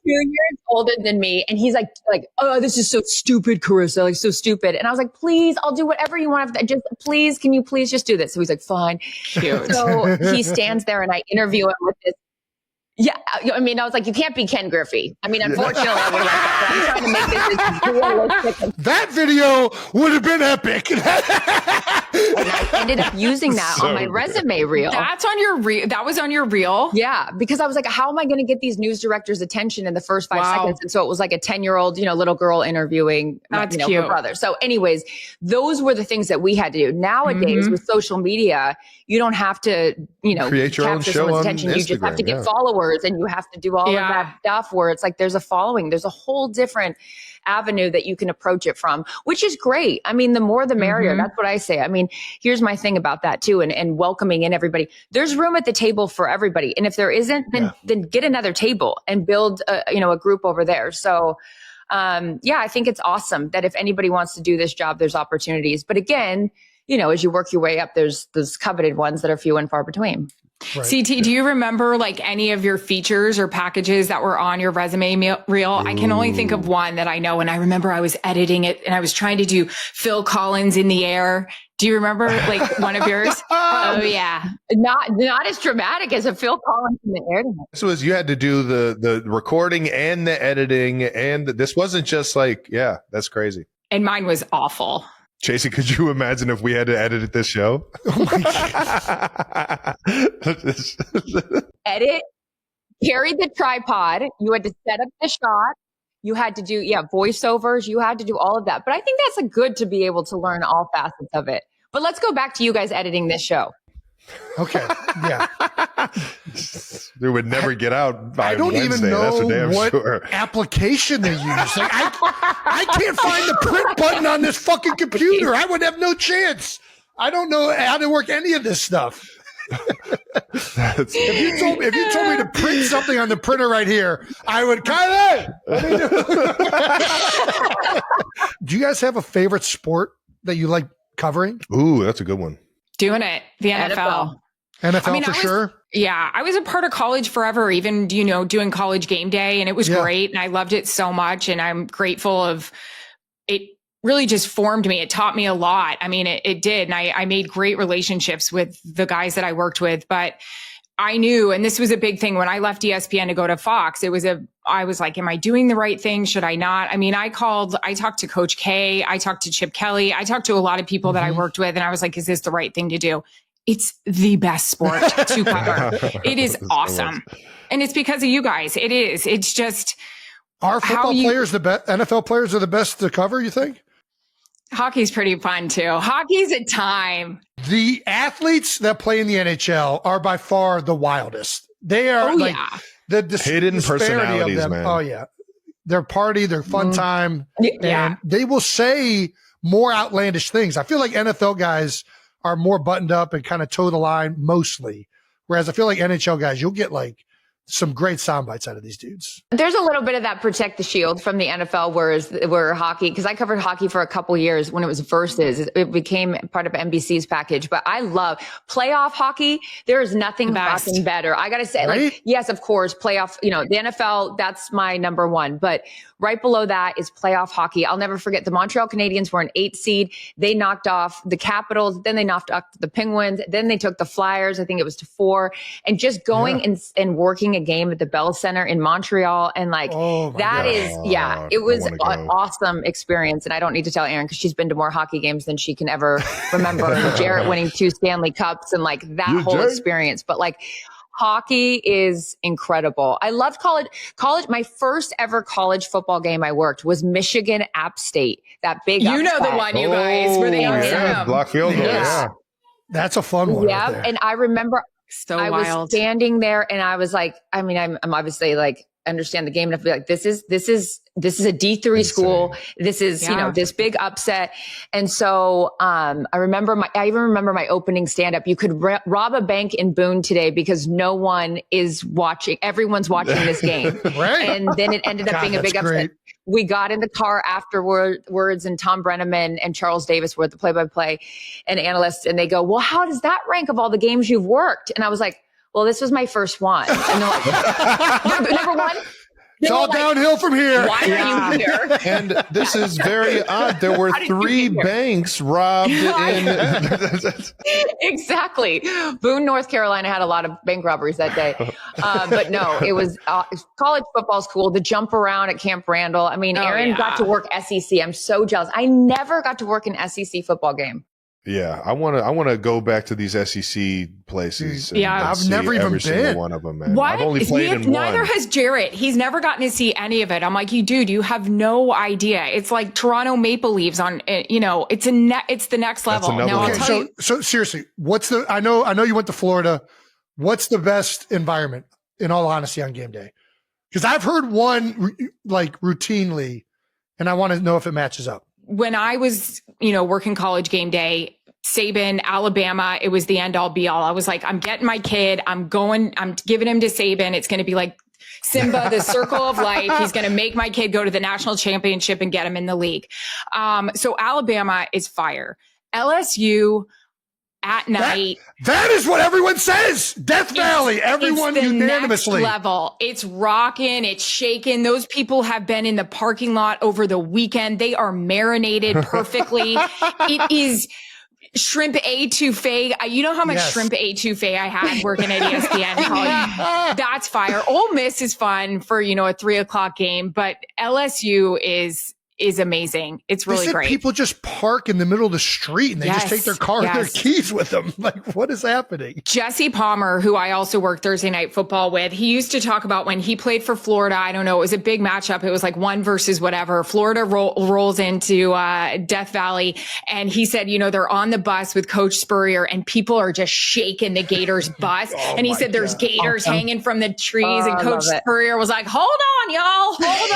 2 years older than me. And he's like, oh, this is so stupid, Charissa, so stupid. And I was like, please, I'll do whatever you want. Can you please just do this? So he's like, fine. Cute. So he stands there and I interview him with this. Yeah, I mean, I was like, you can't be Ken Griffey. I mean, unfortunately, I would have liked that, but I'm trying to make this as realistic. That video would have been epic. And I ended up using that on my resume reel. That's on your reel. That was on your reel? Yeah, because I was like, how am I going to get these news directors' attention in the first 5 seconds? And so it was like a 10-year-old, little girl interviewing her brother. So anyways, those were the things that we had to do. Nowadays, with social media, you don't have to, create your own show on attention. Instagram, you just have to get followers and you have to do all of that stuff where it's there's a following. There's a whole different avenue that you can approach it from, which is great. I mean, the more the merrier. That's what I say. I mean, here's my thing about that too, and welcoming in everybody. There's room at the table for everybody. And if there isn't, then get another table and build a group over there. So I think it's awesome that if anybody wants to do this job, there's opportunities. But again, as you work your way up, there's those coveted ones that are few and far between. Right. CT, do you remember any of your features or packages that were on your resume reel? I can only think of one that I know. And I remember I was editing it and I was trying to do Phil Collins in the air. Do you remember one of yours? Oh yeah. Not as dramatic as a Phil Collins in the air. So you had to do the recording and the editing, and this wasn't just that's crazy. And mine was awful. Chasey, could you imagine if we had to edit this show? Oh my God. Edit, carry the tripod. You had to set up the shot. You had to do, voiceovers. You had to do all of that. But I think that's good to be able to learn all facets of it. But let's go back to you guys editing this show. Okay. Yeah. They would never get out by I don't Wednesday. even know That's for damn what sure. application they use. Like, I can't find the print button on this fucking computer. I would have no chance. I don't know how to work any of this stuff. If you told me to print something on the printer right here, I would Do you guys have a favorite sport that you like covering? Ooh, that's a good one. Doing it. The NFL. NFL for sure. Yeah. I was a part of college forever, even, doing college game day, and it was great. And I loved it so much. And I'm grateful of it. Really just formed me. It taught me a lot. I mean, it did. And I made great relationships with the guys that I worked with, but I knew, and this was a big thing when I left ESPN to go to Fox, I was like, am I doing the right thing? Should I not? I mean, I talked to Coach K, I talked to Chip Kelly, I talked to a lot of people that I worked with, and I was like, is this the right thing to do? It's the best sport to cover. It is awesome. And it's because of you guys. It is. It's just. Are football players the best? NFL players are the best to cover, you think? Hockey's pretty fun too. Hockey's a time. The athletes that play in the NHL are by far the wildest. They are the hidden personalities, of them. man. Oh yeah. Their party, their fun time. Yeah. And they will say more outlandish things. I feel like NFL guys are more buttoned up and kind of toe the line mostly. Whereas I feel like NHL guys, you'll get like some great sound bites out of these dudes. There's a little bit of that protect the shield from the NFL, where hockey, because I covered hockey for a couple years when it was Versus. It became part of NBC's package. But I love playoff hockey. There is nothing fucking better. I got to say, like, yes, of course, playoff, the NFL, that's my number one. But right below that is playoff hockey. I'll never forget the Montreal Canadiens were an 8 seed. They knocked off the Capitals. Then they knocked off the Penguins. Then they took the Flyers. I think it was to 4. And just going and working a game at the Bell Center in Montreal. And like, it was an awesome experience. And I don't need to tell Erin because she's been to more hockey games than she can ever remember. And Jarrett winning 2 Stanley Cups and like that whole experience. But like, hockey is incredible. I loved college. My first ever college football game I worked was Michigan App State. That big, the one, you guys, where they block field goal. Yeah. That's a fun one. Yeah. Right, and I remember I wild. was standing there and I was like, I mean, I'm obviously like, understand the game enough to be like, this is a D3 school. This is, this big upset. And so, I even remember my opening stand up. You could rob a bank in Boone today because no one is watching. Everyone's watching this game. Right. And then it ended up being a big upset. Great. We got in the car afterwards and Tom Brenneman and Charles Davis were the play-by-play and analysts. And they go, well, how does that rank of all the games you've worked? And I was like, well, this was my first one. And they're like, number one. It's all downhill from here. Why are you here? And this is very odd. There were 3 banks robbed in. Exactly. Boone, North Carolina had a lot of bank robberies that day. But no, it was college football's cool. The jump around at Camp Randall. I mean, Erin got to work SEC. I'm so jealous. I never got to work an SEC football game. Yeah, I want to go back to these SEC places. I've never even been single one of them, man. What? I've only played in Neither one. has Jarrett. He's never gotten to see any of it. I'm like, you have no idea. It's like Toronto Maple Leafs on, it's the next level. Now I'll tell you. So seriously, I know you went to Florida. What's the best environment, in all honesty, on game day? Because I've heard one like routinely, and I want to know if it matches up. When I was, working college game day, Saban, Alabama, it was the end all be all. I was like, I'm getting my kid. I'm giving him to Saban. It's going to be like Simba, the circle of life. He's going to make my kid go to the national championship and get him in the league. So Alabama is fire. LSU at night. That is what everyone says. Death Valley. Everyone it's the unanimously. Next level. It's rocking. It's shaking. Those people have been in the parking lot over the weekend. They are marinated perfectly. It is shrimp etouffee. You know how much shrimp etouffee I had working at ESPN college? That's fire. Ole Miss is fun for, a 3:00 game, but LSU is is amazing. It's They really said great. people just park in the middle of the street and they just take their car and their keys with them. Like, what is happening? Jesse Palmer, who I also worked Thursday Night Football with, he used to talk about when he played for Florida. I don't know. It was a big matchup. It was like one versus whatever. Florida rolls into Death Valley. And he said, they're on the bus with Coach Spurrier and people are just shaking the Gators bus. And he said there's gators hanging from the trees. And Coach Spurrier was like, hold on, y'all. Hold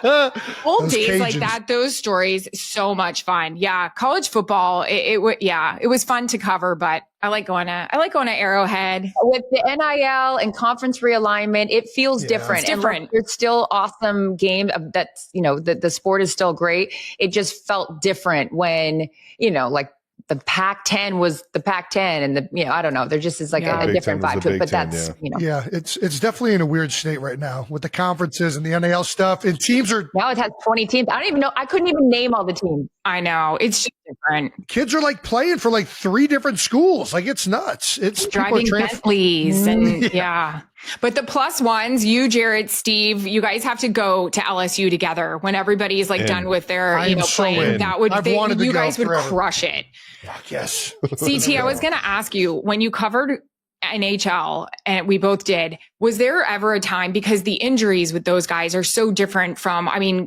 on. Old days Cajuns. Like that, those stories, so much fun. Yeah. College football, it was fun to cover, but I like going to Arrowhead. With the NIL and conference realignment, it feels different. It's different. It's still awesome game. That's, the sport is still great. It just felt different when, like the Pac-10 was the Pac-10 and I don't know. There just is like a different vibe to it, but that's, Yeah, it's definitely in a weird state right now with the conferences and the NIL stuff and teams are. Now it has 20 teams. I don't even know. I couldn't even name all the teams. I know. It's just different. Kids are like playing for like 3 different schools. Like it's nuts. It's driving Bentleys and But the plus ones, you, Jared, Steve, you guys have to go to LSU together when everybody's like done with their, playing. That would, you guys would crush it. Yes. CT, I was going to ask you, when you covered NHL, and we both did, was there ever a time, because the injuries with those guys are so different from,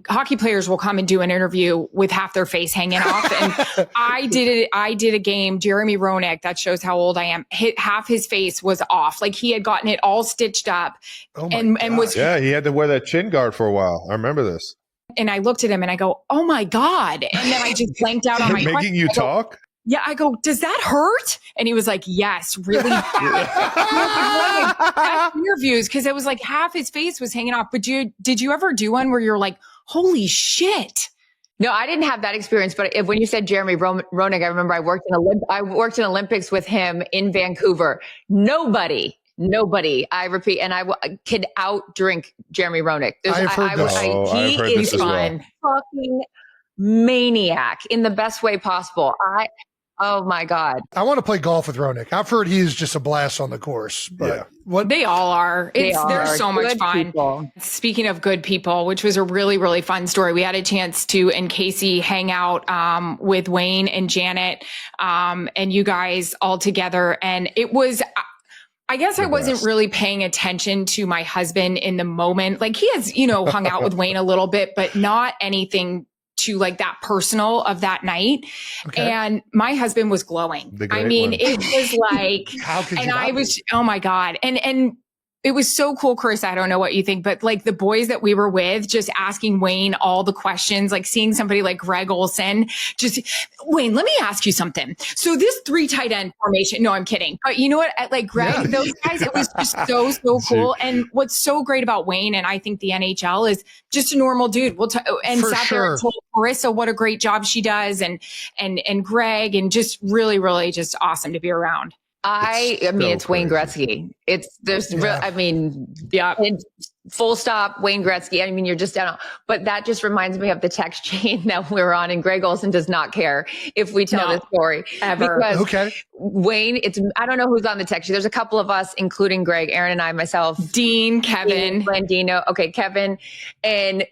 hockey players will come and do an interview with half their face hanging off. And I did a game, Jeremy Roenick, that shows how old I am, half his face was off. Like he had gotten it all stitched up and was. Yeah, he had to wear that chin guard for a while. I remember this. And I looked at him and I go, oh my God. And then I just blanked out on my Making question. you talk? Yeah, I go, does that hurt? And he was like, yes, really bad. Interviews, because it was like half his face was hanging off. But did you ever do one where you're like, holy shit? No, I didn't have that experience. But when you said Jeremy Roenick, I remember I worked in Olympics with him in Vancouver. Nobody, I repeat, and I could out drink Jeremy Roenick. I've heard this. He is fun. Fucking maniac in the best way possible. Oh my God. I want to play golf with Roenick. I've heard he's just a blast on the course, but what they all are. They're so much fun. People. Speaking of good people, which was a really, really fun story. We had a chance to, and Casey, hang out with Wayne and Janet and you guys all together. And it was, I guess I wasn't really paying attention to my husband in the moment. Like he has, hung out with Wayne a little bit, but not anything to like that personal of that night. Okay. And my husband was glowing. It was like, how could you I was, oh my God. And it was so cool, Chris. I don't know what you think, but like the boys that we were with, just asking Wayne all the questions, like seeing somebody like Greg Olson, just, Wayne, let me ask you something. So this 3 tight end formation, no, I'm kidding. But you know what? Like Greg, those guys, it was just so cool. And what's so great about Wayne, and I think the NHL, is just a normal dude. Sat there and told Charissa what a great job she does, and Greg, and just really, really just awesome to be around. It's Wayne Gretzky. Full stop, Wayne Gretzky. You're just down. But that just reminds me of the text chain that we're on, and Greg Olson does not care if we tell this story. Ever. Because Wayne, I don't know who's on the text chain. There's a couple of us, including Greg, Erin and I, myself. Dean, Kevin. Blandino. Okay, Kevin. And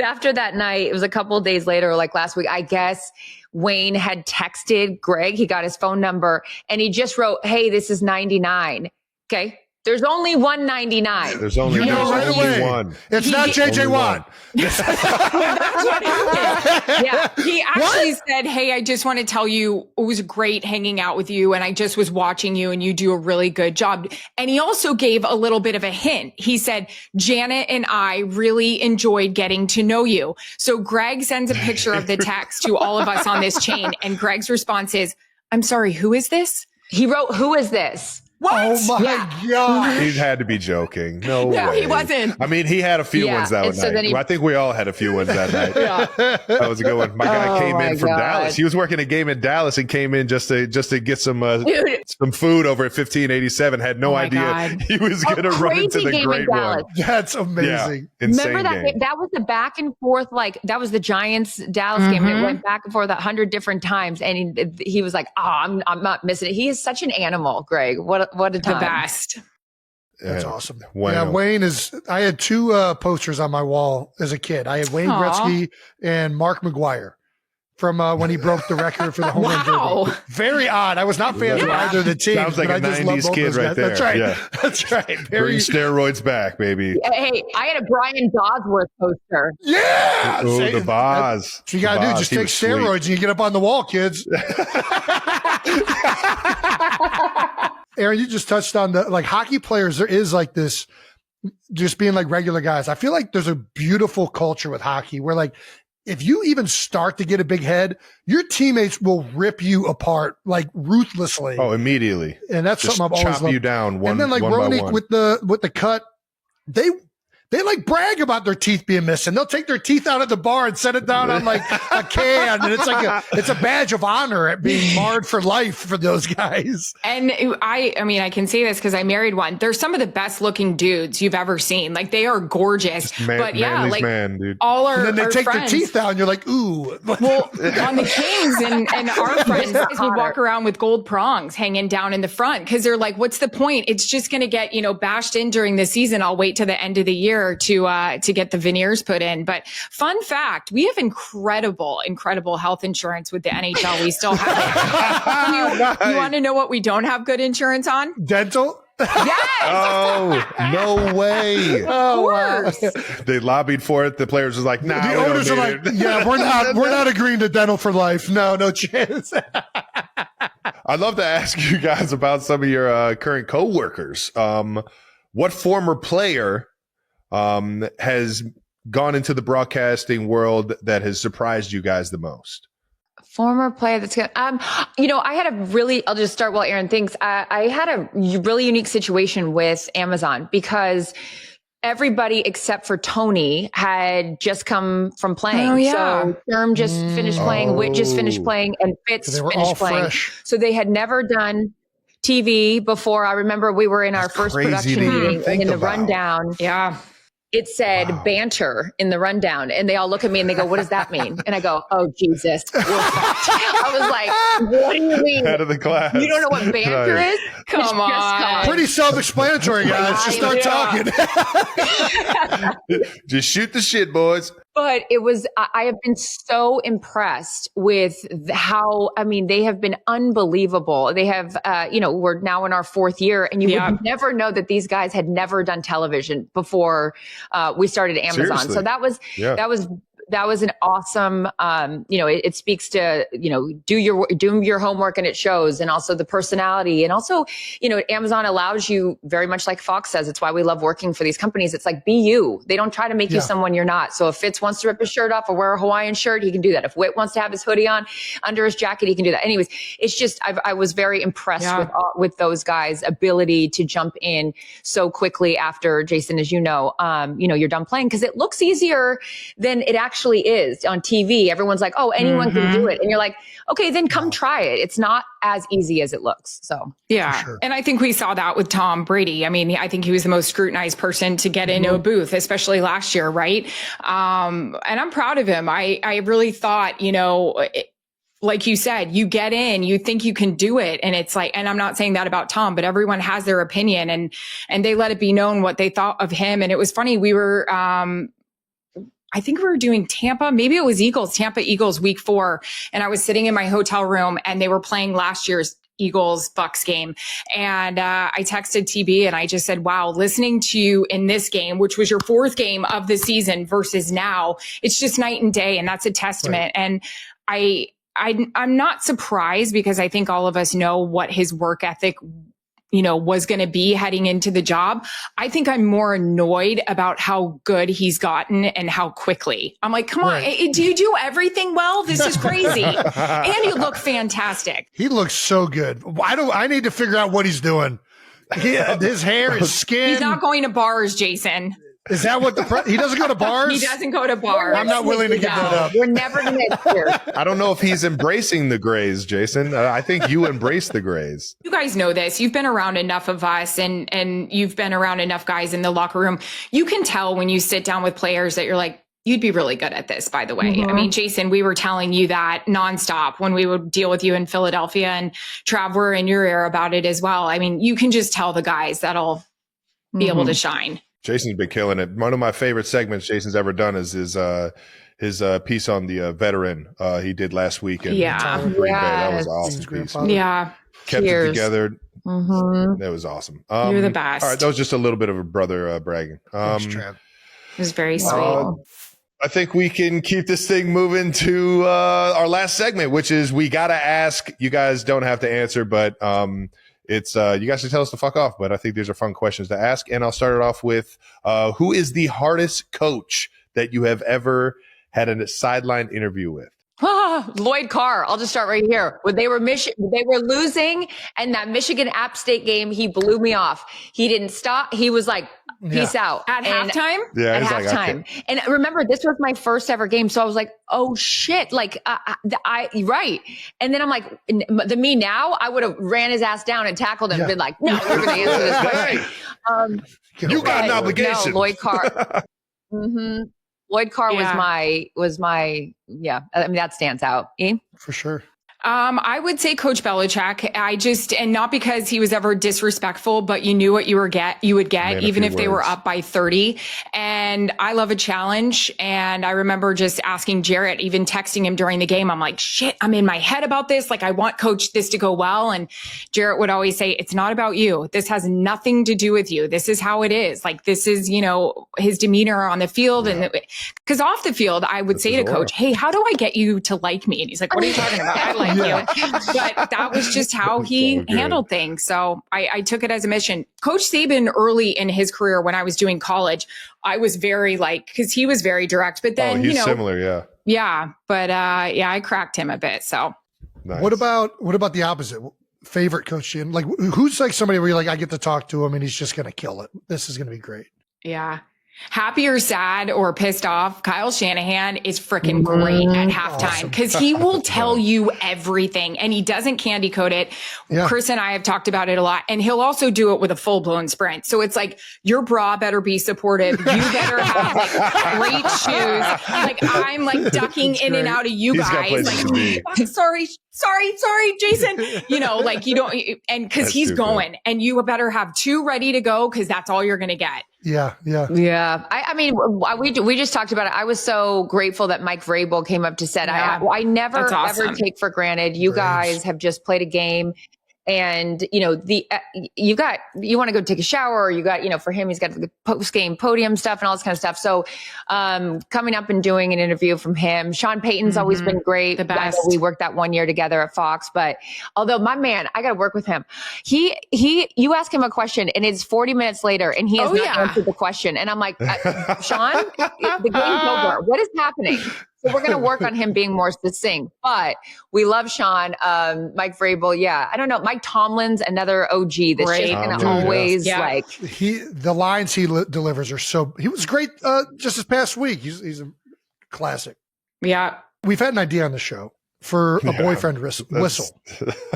after that night, it was a couple of days later, like last week, I guess Wayne had texted Greg. He got his phone number and he just wrote, hey, this is 99. Okay. There's only 199. There's only one. It's not JJ Watt. That's what happened. Yeah. He actually said, hey, I just want to tell you, it was great hanging out with you. And I just was watching you and you do a really good job. And he also gave a little bit of a hint. He said, Janet and I really enjoyed getting to know you. So Greg sends a picture of the text to all of us on this chain. And Greg's response is, I'm sorry, who is this? He wrote, who is this? What? Oh my God. He had to be joking. No way. He wasn't. He had a few ones that night. I think we all had a few ones that night. That was a good one. My guy came in from Dallas. He was working a game in Dallas and came in just to get some food over at 1587. Had no idea he was going to run into the great one. That's amazing. Yeah, remember that game? That was the back and forth. Like that was the Giants Dallas game, and it went back and forth 100 different times. And he was like, "Oh, I'm not missing it." He is such an animal, Greg. What a time. The best. That's awesome. Wow. Wayne I had two posters on my wall as a kid. I had Wayne Gretzky and Mark McGuire from when he broke the record for the home run derby. Very odd. I was not fans of either of the teams. Sounds like but a I just love 90s both kid those right guys. there. That's right. Yeah. That's right. Bring steroids back, baby. Hey, I had a Brian Bosworth poster. Yeah. Oh, the Boz. What you got to do, just take steroids and you get up on the wall, kids. Erin, you just touched on the hockey players. There is this just being regular guys. I feel like there's a beautiful culture with hockey where if you even start to get a big head, your teammates will rip you apart ruthlessly. Oh, immediately. And that's just something I've always chop loved. you down one. And then one Ronick by one. with the cut, they brag about their teeth being missing. They'll take their teeth out at the bar and set it down on a can. And it's a badge of honor at being marred for life for those guys. And I can say this because I married one. They're some of the best looking dudes you've ever seen. They are gorgeous. But yeah, man, dude. all our and then they take friends, their teeth out and you're like, ooh. Well, on the Kings and our friends would walk around with gold prongs hanging down in the front because they're like, what's the point? It's just going to get, bashed in during the season. I'll wait to the end of the year to get the veneers put in. But fun fact, we have incredible health insurance with the NHL. We still have it. Nice. You want to know what we don't have good insurance on? Dental? Yes. Oh, no way. Oh, wow. They lobbied for it. The players was like, nah, The owners are like, yeah, we're not agreeing to dental for life. No chance. I'd love to ask you guys about some of your current coworkers. What former player has gone into the broadcasting world that has surprised you guys the most? Former player that's good. I had I'll just start while Erin thinks. I had a really unique situation with Amazon because everybody except for Tony had just come from playing. Oh, yeah. So Sherm just finished playing, Whit just finished playing, and Fitz They were finished all playing. fresh. So they had never done TV before. I remember we were in our That's first crazy production to even meeting, and think in the about. rundown, Yeah. it said banter in the rundown, and they all look at me and they go, "What does that mean?" And I go, "Oh, Jesus." I was like, "What do you mean? Head of the class. You don't know what banter Nice. is? Come It's just on. gone." Pretty self-explanatory, guys. Just start Yeah. talking. Just shoot the shit, boys. But I have been so impressed with how, they have been unbelievable. They have, we're now in our fourth year, and you would never know that these guys had never done television before we started Amazon. Seriously. So that was an awesome, it speaks to, do your homework and it shows, and also the personality. And also, Amazon allows you, very much like Fox says, it's why we love working for these companies. It's like, be you. They don't try to make you someone you're not. So if Fitz wants to rip his shirt off or wear a Hawaiian shirt, he can do that. If Whit wants to have his hoodie on under his jacket, he can do that. Anyways, it's just, I was very impressed with those guys' ability to jump in so quickly after, Jason, as you know, you're done playing, because it looks easier than it actually is on TV. Everyone's like, oh, anyone can do it. And you're like, okay, then come try it. It's not as easy as it looks. So yeah. Sure. And I think we saw that with Tom Brady. I think he was the most scrutinized person to get into a booth, especially last year. Right. And I'm proud of him. I really thought, like you said, you get in, you think you can do it. And it's like, and I'm not saying that about Tom, but everyone has their opinion, and they let it be known what they thought of him. And it was funny. We were, I think we were doing Tampa, maybe it was Tampa Eagles week 4. And I was sitting in my hotel room and they were playing last year's Eagles Bucks game. And I texted TB and I just said, wow, listening to you in this game, which was your 4th game of the season versus now, it's just night and day. And that's a testament. Right. And I'm not surprised, because I think all of us know what his work ethic was going to be heading into the job. I think I'm more annoyed about how good he's gotten and how quickly. I'm like, come on, do you do everything well? This is crazy. And you look fantastic. He looks so good. I need to figure out what he's doing. His hair, his skin. He's not going to bars, Jason. Is that what he doesn't go to bars? He doesn't go to bars. I'm not willing to give that up. We're never going to hear. I don't know if he's embracing the grays, Jason. I think you embrace the grays. You guys know this. You've been around enough of us, and you've been around enough guys in the locker room. You can tell when you sit down with players that you're like, you'd be really good at this, by the way. Mm-hmm. Jason, we were telling you that nonstop when we would deal with you in Philadelphia, and Trav, we're in your ear about it as well. You can just tell the guys that'll be able to shine. Jason's been killing it. One of my favorite segments Jason's ever done is his piece on the veteran he did last week in Green Bay. That was an awesome piece. Yeah. Kept it together. Mm-hmm. That was awesome. You're the best. All right, that was just a little bit of a brother bragging. It was very sweet. I think we can keep this thing moving to our last segment, which is we gotta ask. You guys don't have to answer, but it's you guys can tell us to fuck off. But I think these are fun questions to ask, and I'll start it off with who is the hardest coach that you have ever had a sideline interview with? Lloyd Carr. I'll just start right here. When they were losing, and that Michigan App State game, he blew me off. He didn't stop. He was like, peace out. At halftime? Yeah, at halftime. And remember, this was my first ever game. So I was like, oh shit. Like, right. And then I'm like, me now, I would have ran his ass down and tackled him and been like, no, you're going to answer this question. You got an obligation. No, Lloyd Carr. Lloyd Carr was my, I mean, that stands out. For sure. I would say Coach Belichick. And not because he was ever disrespectful, but you knew what you would get, even if they were up by 30. And I love a challenge. And I remember just asking Jarrett, even texting him during the game. I'm like, shit, I'm in my head about this. Like, I want Coach this to go well. And Jarrett would always say, it's not about you. This has nothing to do with you. This is how it is. Like, this is, his demeanor on the field. And because off the field, I would say to Coach, hey, how do I get you to like me? And he's like, what are you talking about? I like you. But that was just how he handled things. So I took it as a mission. Coach Saban, early in his career, when I was doing college, I was very because he was very direct, but then, he's similar. Yeah. Yeah. But I cracked him a bit. So nice. What about the opposite? Favorite coach, Jim? Like, who's like somebody where you're like, I get to talk to him and he's just going to kill it. This is going to be great. Yeah. Happy or sad or pissed off, Kyle Shanahan is freaking great at halftime because he will tell you everything and he doesn't candy coat it. Yeah. Chris and I have talked about it a lot, and he'll also do it with a full blown sprint. So it's like, your bra better be supportive. You better have like great shoes. Like, I'm like ducking in and out of you guys. Like, sorry, Jason. Like, you don't, and because he's going, and you better have 2 ready to go because that's all you're going to get. Yeah. I mean, we just talked about it. I was so grateful that Mike Vrabel came up to set. I never ever take for granted. You guys have just played a game. And, you want to go take a shower, or you got, for him, he's got the post game podium stuff and all this kind of stuff. So, coming up and doing an interview from him, Sean Payton's always been great. The best. We worked that 1 year together at Fox, but although my man, I got to work with him. You ask him a question and it's 40 minutes later and he has not answered the question. And I'm like, Sean, the game's over. What is happening? So we're going to work on him being more succinct, but we love Sean. Mike Vrabel. Yeah. I don't know. Mike Tomlin's another OG that's just going to always the lines he delivers are he was great. Just this past week. He's a classic. Yeah. We've had an idea on the show for a boyfriend whistle.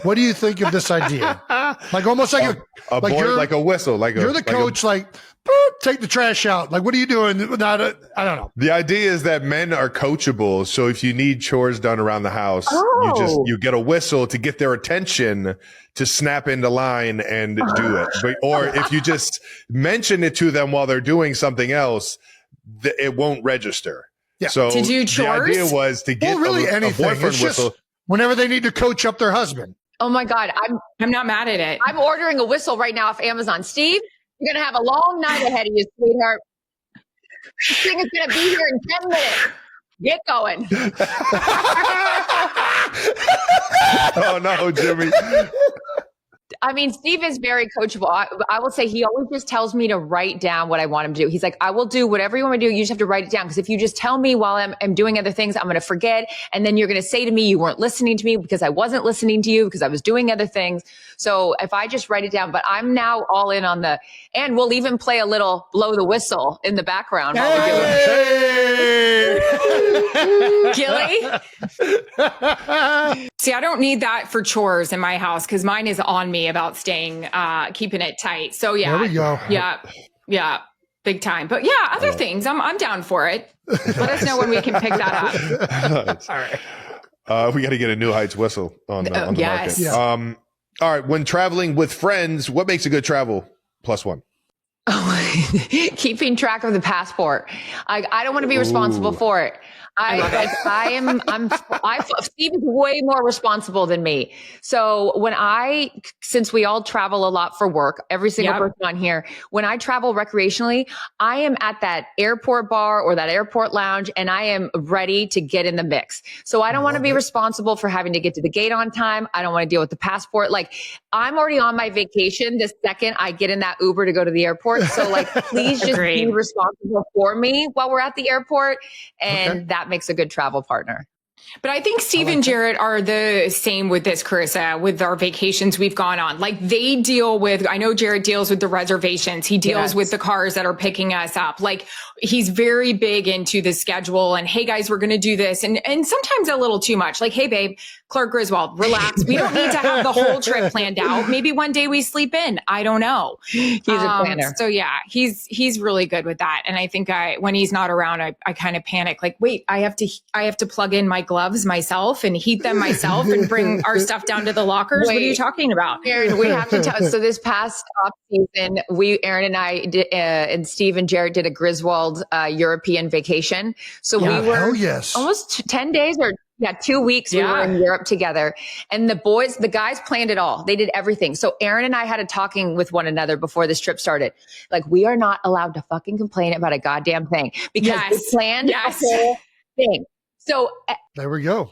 What do you think of this idea? Like almost like like a whistle, like you're the coach, take the trash out. Like, what are you doing? I don't know. The idea is that men are coachable. So if you need chores done around the house, you get a whistle to get their attention to snap into line and do it. Or if you just mention it to them while they're doing something else, it won't register. Yeah. So to do chores? The idea was to get a boyfriend whistle. Whenever they need to coach up their husband. Oh my God. I'm not mad at it. I'm ordering a whistle right now off Amazon. Steve, you're going to have a long night ahead of you, sweetheart. This thing is going to be here in 10 minutes. Get going. Oh, no, Jimmy. I mean, Steve is very coachable. I will say he always just tells me to write down what I want him to do. He's like, I will do whatever you want me to do. You just have to write it down. Because if you just tell me while I'm doing other things, I'm going to forget. And then you're going to say to me, you weren't listening to me because I wasn't listening to you because I was doing other things. So if I just write it down, but I'm now all in on and we'll even play a little blow the whistle in the background while we do it. Gilly? See, I don't need that for chores in my house because mine is on me about keeping it tight. So yeah. There we go. Yeah. Big time. But yeah, other things, I'm down for it. Let us know when we can pick that up. All right. We got to get a New Heights whistle on the market. Yeah. All right. When traveling with friends, what makes a good travel +1? Keeping track of the passport. I don't want to be responsible for it. Steve is way more responsible than me. So since we all travel a lot for work, every single person on here, when I travel recreationally, I am at that airport bar or that airport lounge and I am ready to get in the mix. So I don't want to be responsible for having to get to the gate on time. I don't want to deal with the passport. Like, I'm already on my vacation the second I get in that Uber to go to the airport. So like, please just be responsible for me while we're at the airport. And that makes a good travel partner. But I think Steve and Jarrett are the same with this, Charissa, with our vacations we've gone on. Like, they deal with, I know Jarrett deals with the reservations. He deals with the cars that are picking us up. Like, he's very big into the schedule and, hey guys, we're going to do this. And sometimes a little too much. Like, hey babe, Clark Griswold, relax. We don't need to have the whole trip planned out. Maybe one day we sleep in. I don't know. He's a planner. So yeah, he's really good with that. And I think when he's not around, I kind of panic. Like, wait, I have to plug in my gloves myself and heat them myself and bring our stuff down to the lockers. What are you talking about? Erin, we have to tell. So this past off season, Erin and I did, and Steve and Jarrett did a Griswold European vacation. So we were almost 10 days or 2 weeks. We were in Europe together, and the guys planned it all. They did everything. So Erin and I had a talking with one another before this trip started. Like, we are not allowed to fucking complain about a goddamn thing because we planned a whole thing. So there we go.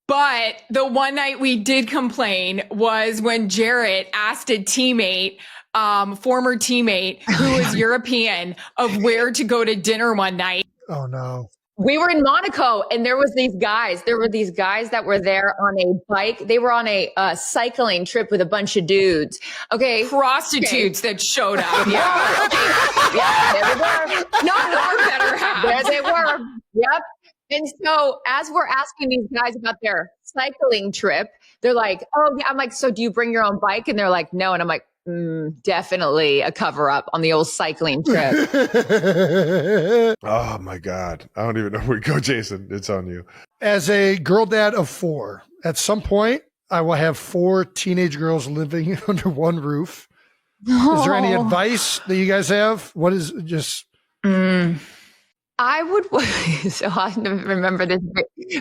But the one night we did complain was when Jarrett asked a teammate, former teammate who is European, of where to go to dinner one night. Oh no. We were in Monaco and there were these guys that were there on a bike. They were on a cycling trip with a bunch of dudes. Okay. Prostitutes that showed up. There they were. Not our better half. There they were. Yep. And so as we're asking these guys about their cycling trip, they're like, oh yeah. I'm like, so do you bring your own bike? And they're like, no. And I'm like, definitely a cover up on the old cycling trip. Oh my God. I don't even know where to go, Jason. It's on you. As a girl dad of 4, at some point, I will have 4 teenage girls living under one roof. Is there any advice that you guys have? What is just... I would, so I remember this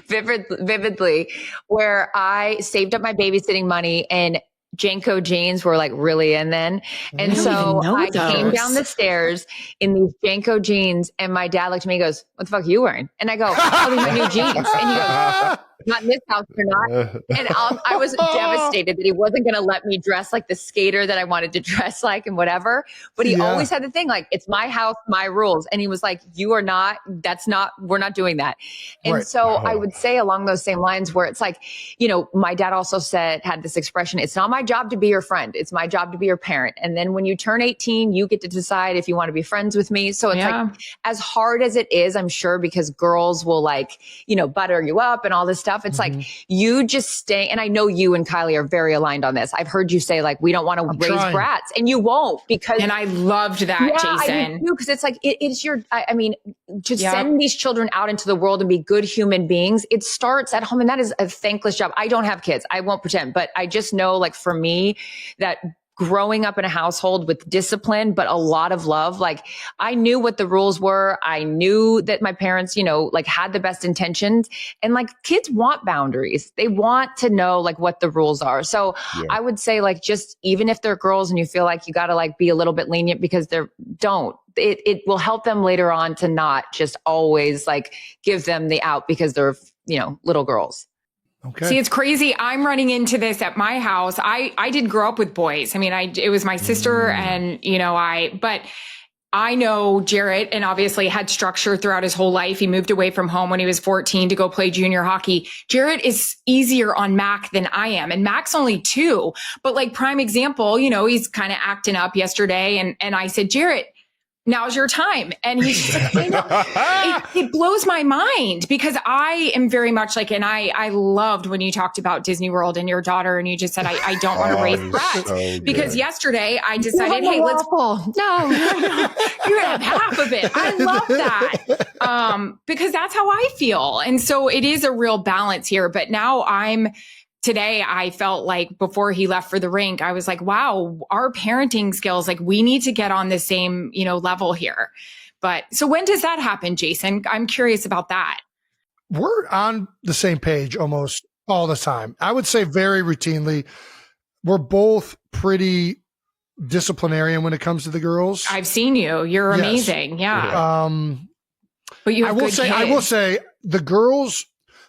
vividly, where I saved up my babysitting money and Janko jeans were like really in then. And so I came down the stairs in these Janko jeans and my dad looked at me and goes, what the fuck are you wearing? And I go, oh, these are new jeans. And he goes, not in this house, they're not. And I was devastated that he wasn't going to let me dress like the skater that I wanted to dress like and whatever. But he always had the thing like, it's my house, my rules. And he was like, we're not doing that. And so I would say along those same lines where it's like, my dad also had this expression, it's not my job to be your friend. It's my job to be your parent. And then when you turn 18, you get to decide if you want to be friends with me. So it's like, as hard as it is, I'm sure, because girls will like, butter you up and all this stuff. It's like, you just stay. And I know you and Kylie are very aligned on this. I've heard you say like, we don't want to raise brats, and you won't, because. And I loved that, Jason. Because it's like, it's your, send these children out into the world and be good human beings. It starts at home, and that is a thankless job. I don't have kids. I won't pretend, but I just know, like, for me, that growing up in a household with discipline, but a lot of love, like, I knew what the rules were. I knew that my parents, had the best intentions, and like, kids want boundaries. They want to know like what the rules are. So I would say, like, just even if they're girls and you feel like you got to like be a little bit lenient, because it will help them later on to not just always like give them the out because they're, little girls. Okay. See, it's crazy. I'm running into this at my house. I did grow up with boys. I mean, it was my sister and, but I know Jarrett, and obviously had structure throughout his whole life. He moved away from home when he was 14 to go play junior hockey. Jarrett is easier on Mac than I am. And Mac's only 2, but like, prime example, he's kind of acting up yesterday. And I said, Jarrett, now's your time. And he's just like, I know. It blows my mind, because I am very much like, and I loved when you talked about Disney World and your daughter, and you just said, I don't want to raise brats. Because yesterday I decided, hey, let's, no, you're gonna have half of it. I love that. Because that's how I feel. And so it is a real balance here. But now I'm today I felt like before he left for the rink, I was like, wow, our parenting skills, like we need to get on the same, level here. But so when does that happen, Jason? I'm curious about that. We're on the same page almost all the time. I would say very routinely. We're both pretty disciplinarian when it comes to the girls. I've seen you. You're Yes. amazing. Yeah. But you have good kids. I will say the girls,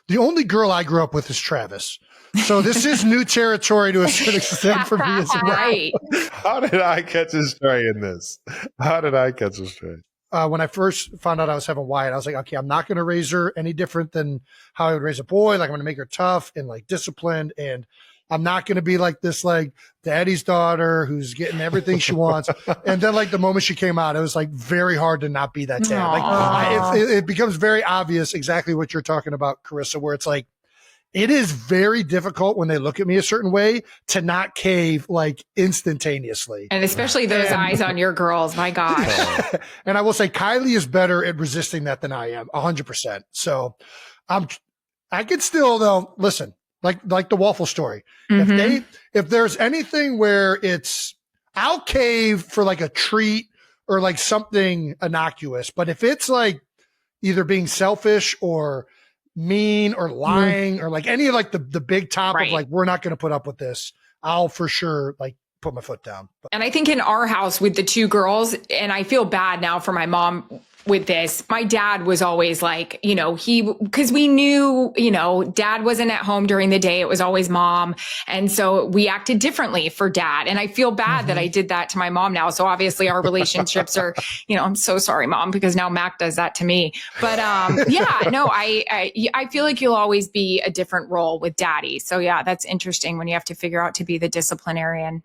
the only girl I grew up with is Travis. So this is new territory to a certain extent for me as well. Right. How did I catch a stray in this? How did I catch a stray? When I first found out I was having Wyatt, I was like, okay, I'm not going to raise her any different than how I would raise a boy. Like I'm going to make her tough and like disciplined. And I'm not going to be like this, like daddy's daughter who's getting everything she wants. And then like the moment she came out, it was like very hard to not be that dad. Like it becomes very obvious exactly what you're talking about, Charissa, where it's like, it is very difficult when they look at me a certain way to not cave like instantaneously. And especially those eyes on your girls. My gosh. And I will say Kylie is better at resisting that than I am 100%. So I could still though, listen, like the waffle story. Mm-hmm. If there's anything where I'll cave for like a treat or like something innocuous, but if it's like either being selfish or mean or lying or like any of like the big top of like, we're not going to put up with this, I'll for sure like put my foot down. And I think in our house with the two girls, and I feel bad now for my mom with this, my dad was always like, because we knew, dad wasn't at home during the day. It was always mom. And so we acted differently for dad. And I feel bad that I did that to my mom now. So obviously our relationships are, I'm so sorry, mom, because now Mac does that to me. But I feel like you'll always be a different role with daddy. So yeah, that's interesting when you have to figure out to be the disciplinarian.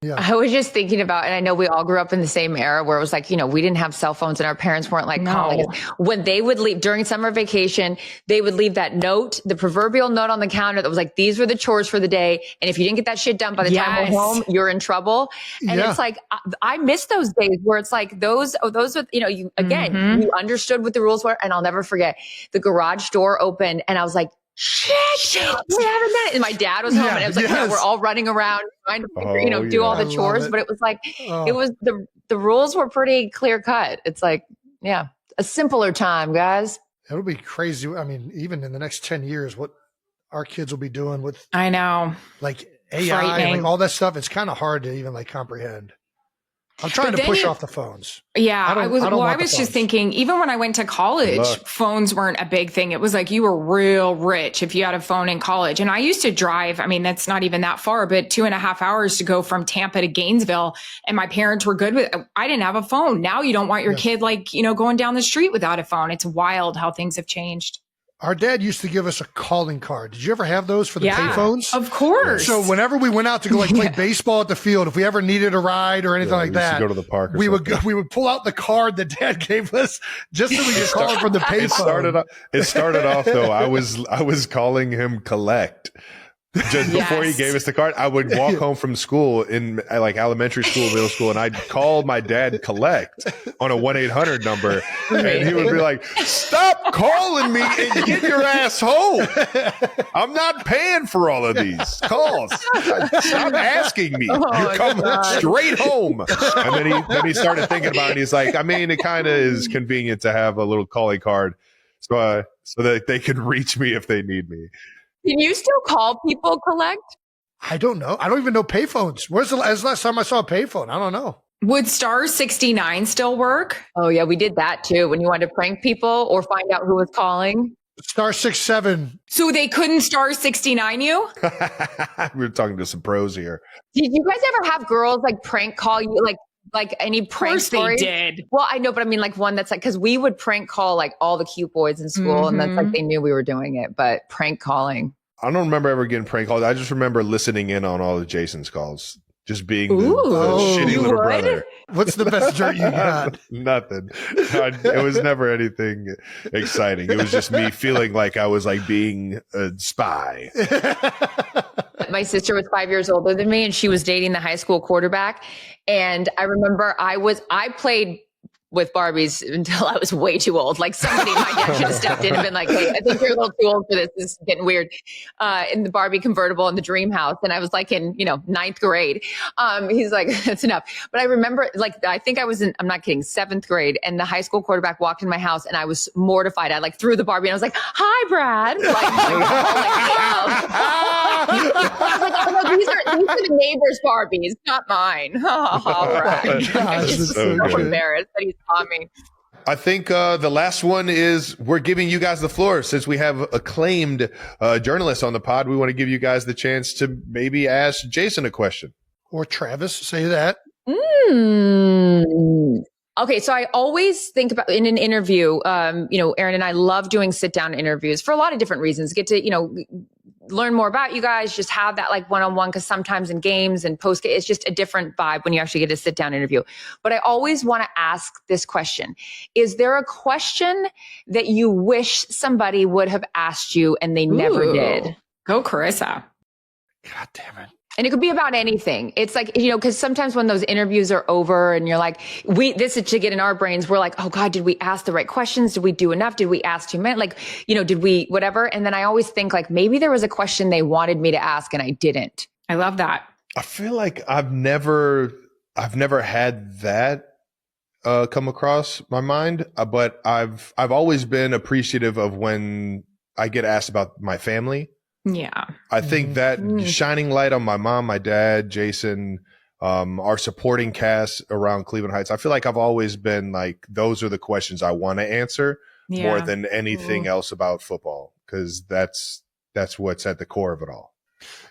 Yeah. I was just thinking about, and I know we all grew up in the same era where it was like, we didn't have cell phones and our parents weren't like calling us. When they would leave during summer vacation, they would leave that note, the proverbial note on the counter that was like, these were the chores for the day. And if you didn't get that shit done by the time we're home, you're in trouble. And it's like, I miss those days where it's like those, you understood what the rules were. And I'll never forget the garage door opened and I was like, shit, we haven't done it. And my dad was home and it was like, we're all running around trying to do all the chores. But it was like, it was the rules were pretty clear cut. It's like, a simpler time, guys. It'll be crazy. I mean, even in the next 10 years, what our kids will be doing with, I know, like AI and like all that stuff. It's kind of hard to even like comprehend. I'm trying to push off the phones. Yeah, I was just thinking, even when I went to college, phones weren't a big thing. It was like you were real rich if you had a phone in college. And I used to drive, I mean, that's not even that far, but 2.5 hours to go from Tampa to Gainesville. And my parents were good with it. I didn't have a phone. Now you don't want your kid going down the street without a phone. It's wild how things have changed. Our dad used to give us a calling card. Did you ever have those for the payphones? Of course. So whenever we went out to go like play baseball at the field, if we ever needed a ride or anything like that, go to the park. We would pull out the card that dad gave us just so we could call it from the payphone. It started off though. I was calling him collect. Just before he gave us the card, I would walk home from school in like elementary school, middle school, and I'd call my dad collect on a 1-800 number. And he would be like, stop calling me and get your ass home. I'm not paying for all of these calls. Stop asking me. You're coming straight home. And then he started thinking about it. He's like, I mean, it kind of is convenient to have a little calling card so that they can reach me if they need me. Can you still call people collect? I don't know. I don't even know payphones. Where's the last time I saw a payphone? I don't know. Would star 69 still work? Oh, yeah, we did that too. When you wanted to prank people or find out who was calling. Star 67. So they couldn't star 69 you? We're talking to some pros here. Did you guys ever have girls like prank call you like any prank stories? They did. Well, I know, but I mean like one that's like, because we would prank call like all the cute boys in school and that's like they knew we were doing it, but prank calling. I don't remember ever getting prank called. I just remember listening in on all of Jason's calls. Just being the shitty little brother. What's the best dirt you got? Nothing. It was never anything exciting. It was just me feeling like I was like being a spy. My sister was 5 years older than me and she was dating the high school quarterback. And I remember I played with Barbies until I was way too old. Like somebody, my dad should have stepped in and been like, hey, I think you're a little too old for this. This is getting weird. In the Barbie convertible in the dream house. And I was like in, ninth grade. He's like, that's enough. But I remember I think I was I'm not kidding, 7th grade. And the high school quarterback walked in my house and I was mortified. I threw the Barbie and I was like, hi, Brad. I was like, oh no, these are the neighbors' Barbies, not mine. Brad. Gosh, He's so so good. embarrassed that he's on me. I think the last one is we're giving you guys the floor. Since we have acclaimed journalists on the pod, we want to give you guys the chance to maybe ask Jason a question. Or Travis, say that. Okay, so I always think about in an interview, Erin and I love doing sit-down interviews for a lot of different reasons. Get to, learn more about you guys, just have that like one-on-one, because sometimes in games and post it's just a different vibe when you actually get a sit-down interview. But I always want to ask this question. Is there a question that you wish somebody would have asked you and they never did? Go Charissa. God damn it. And it could be about anything. It's like, because sometimes when those interviews are over and you're like, this is to get in our brains. We're like, oh God, did we ask the right questions? Did we do enough? Did we ask too many? Like, did we, whatever. And then I always think like, maybe there was a question they wanted me to ask and I didn't. I love that. I feel like I've never had that come across my mind, but I've always been appreciative of when I get asked about my family. Yeah. I think that shining light on my mom, my dad, Jason, our supporting cast around Cleveland Heights. I feel like I've always been like, those are the questions I want to answer more than anything else about football, because that's what's at the core of it all.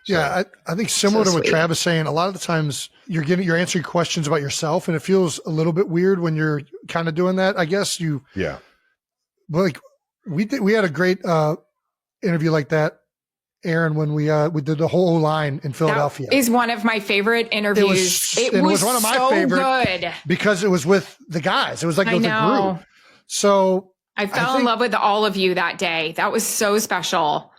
So, yeah, I think similar to what Travis is saying, a lot of the times you're answering questions about yourself, and it feels a little bit weird when you're kind of doing that. I guess but like we had a great interview like that, Erin, when we did the whole line in Philadelphia. That is one of my favorite interviews. It was one of my favorite good because it was with the guys. It was like with the group. So I fell in love with all of you that day. That was so special.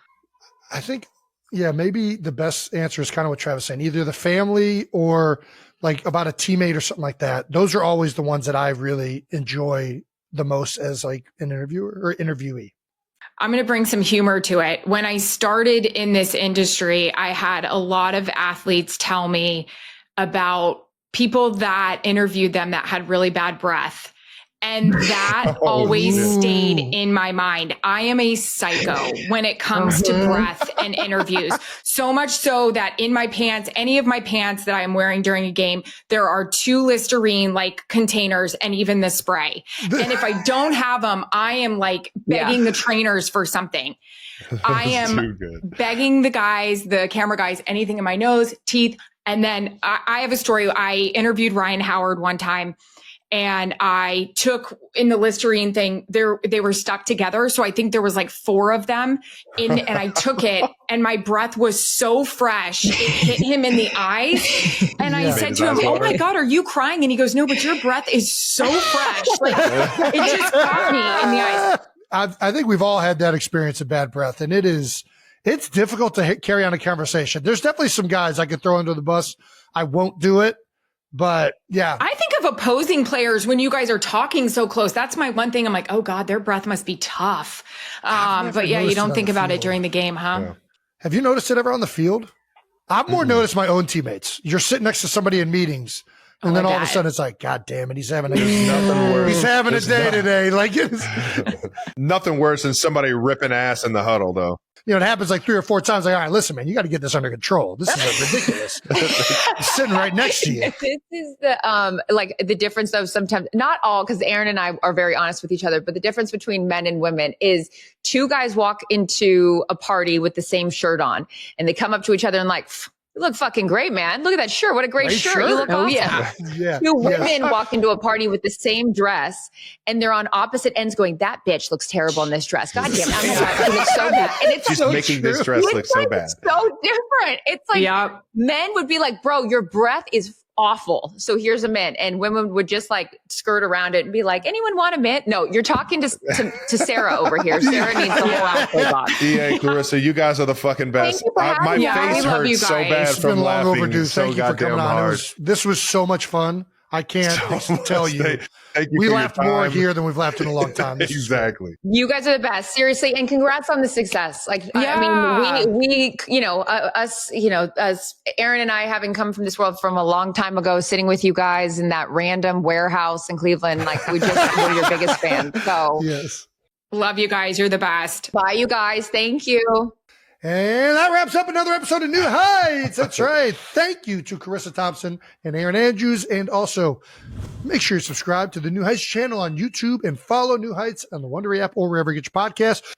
I think, maybe the best answer is kind of what Travis was saying, either the family or like about a teammate or something like that. Those are always the ones that I really enjoy the most as like an interviewer or interviewee. I'm going to bring some humor to it. When I started in this industry, I had a lot of athletes tell me about people that interviewed them that had really bad breath. And that always stayed in my mind. I am a psycho when it comes to breath and interviews. So much so that in my pants, any of my pants that I am wearing during a game, there are 2 Listerine like containers and even the spray. And if I don't have them, I am like begging the trainers for something. I am begging the camera guys, anything in my nose, teeth. And then I have a story. I interviewed Ryan Howard one time. And I took in the Listerine thing, they were stuck together. So I think there was like 4 of them and I took it and my breath was so fresh. It hit him in the eyes. And I said to him, oh my God, are you crying? And he goes, no, but your breath is so fresh. Like it just got me in the eyes. I think we've all had that experience of bad breath, and it's difficult to carry on a conversation. There's definitely some guys I could throw under the bus. I won't do it. But yeah, I think of opposing players when you guys are talking so close. That's my one thing. I'm like, oh God, their breath must be tough. But yeah, you don't think about it during the game, huh? Yeah. Have you noticed it ever on the field? I've more noticed my own teammates. You're sitting next to somebody in meetings, and then all of a sudden it's like, God damn it, he's having a day today. Like it's nothing worse than somebody ripping ass in the huddle, though. It happens like 3 or 4 times. Like, all right, listen, man, you got to get this under control. This is ridiculous. It's sitting right next to you. This is the difference of sometimes, not all, because Erin and I are very honest with each other, but the difference between men and women is 2 guys walk into a party with the same shirt on and they come up to each other and like, you look fucking great, man. Look at that shirt. What a great shirt. You look awesome. Yeah. 2 women walk into a party with the same dress and they're on opposite ends going, that bitch looks terrible in this dress. God damn it. It looks so bad. And it's She's making this dress look so bad. It's so different. It's like men would be like, bro, your breath is awful. So here's a mint. And women would just like skirt around it and be like, anyone want a mint? No, you're talking to Sarah over here. Sarah needs the whole outfit on. Yeah, Clarissa, you guys are the fucking best. My face hurts so bad from laughing. Overdue. So Thank you for coming on. hard. This was so much fun. I can't tell you. Thank you We for your laughed more time. here than we've laughed in a long time. This is great. Exactly. You guys are the best, seriously, and congrats on the success. Like, I mean, we, us, Erin and I, having come from this world from a long time ago, sitting with you guys in that random warehouse in Cleveland, like we're your biggest fans. So, Yes. Love you guys. You're the best. bye, you guys. Thank you. And that wraps up another episode of New Heights. That's right. Thank you to Charissa Thompson and Erin Andrews. And also, make sure you subscribe to the New Heights channel on YouTube and follow New Heights on the Wondery app or wherever you get your podcasts.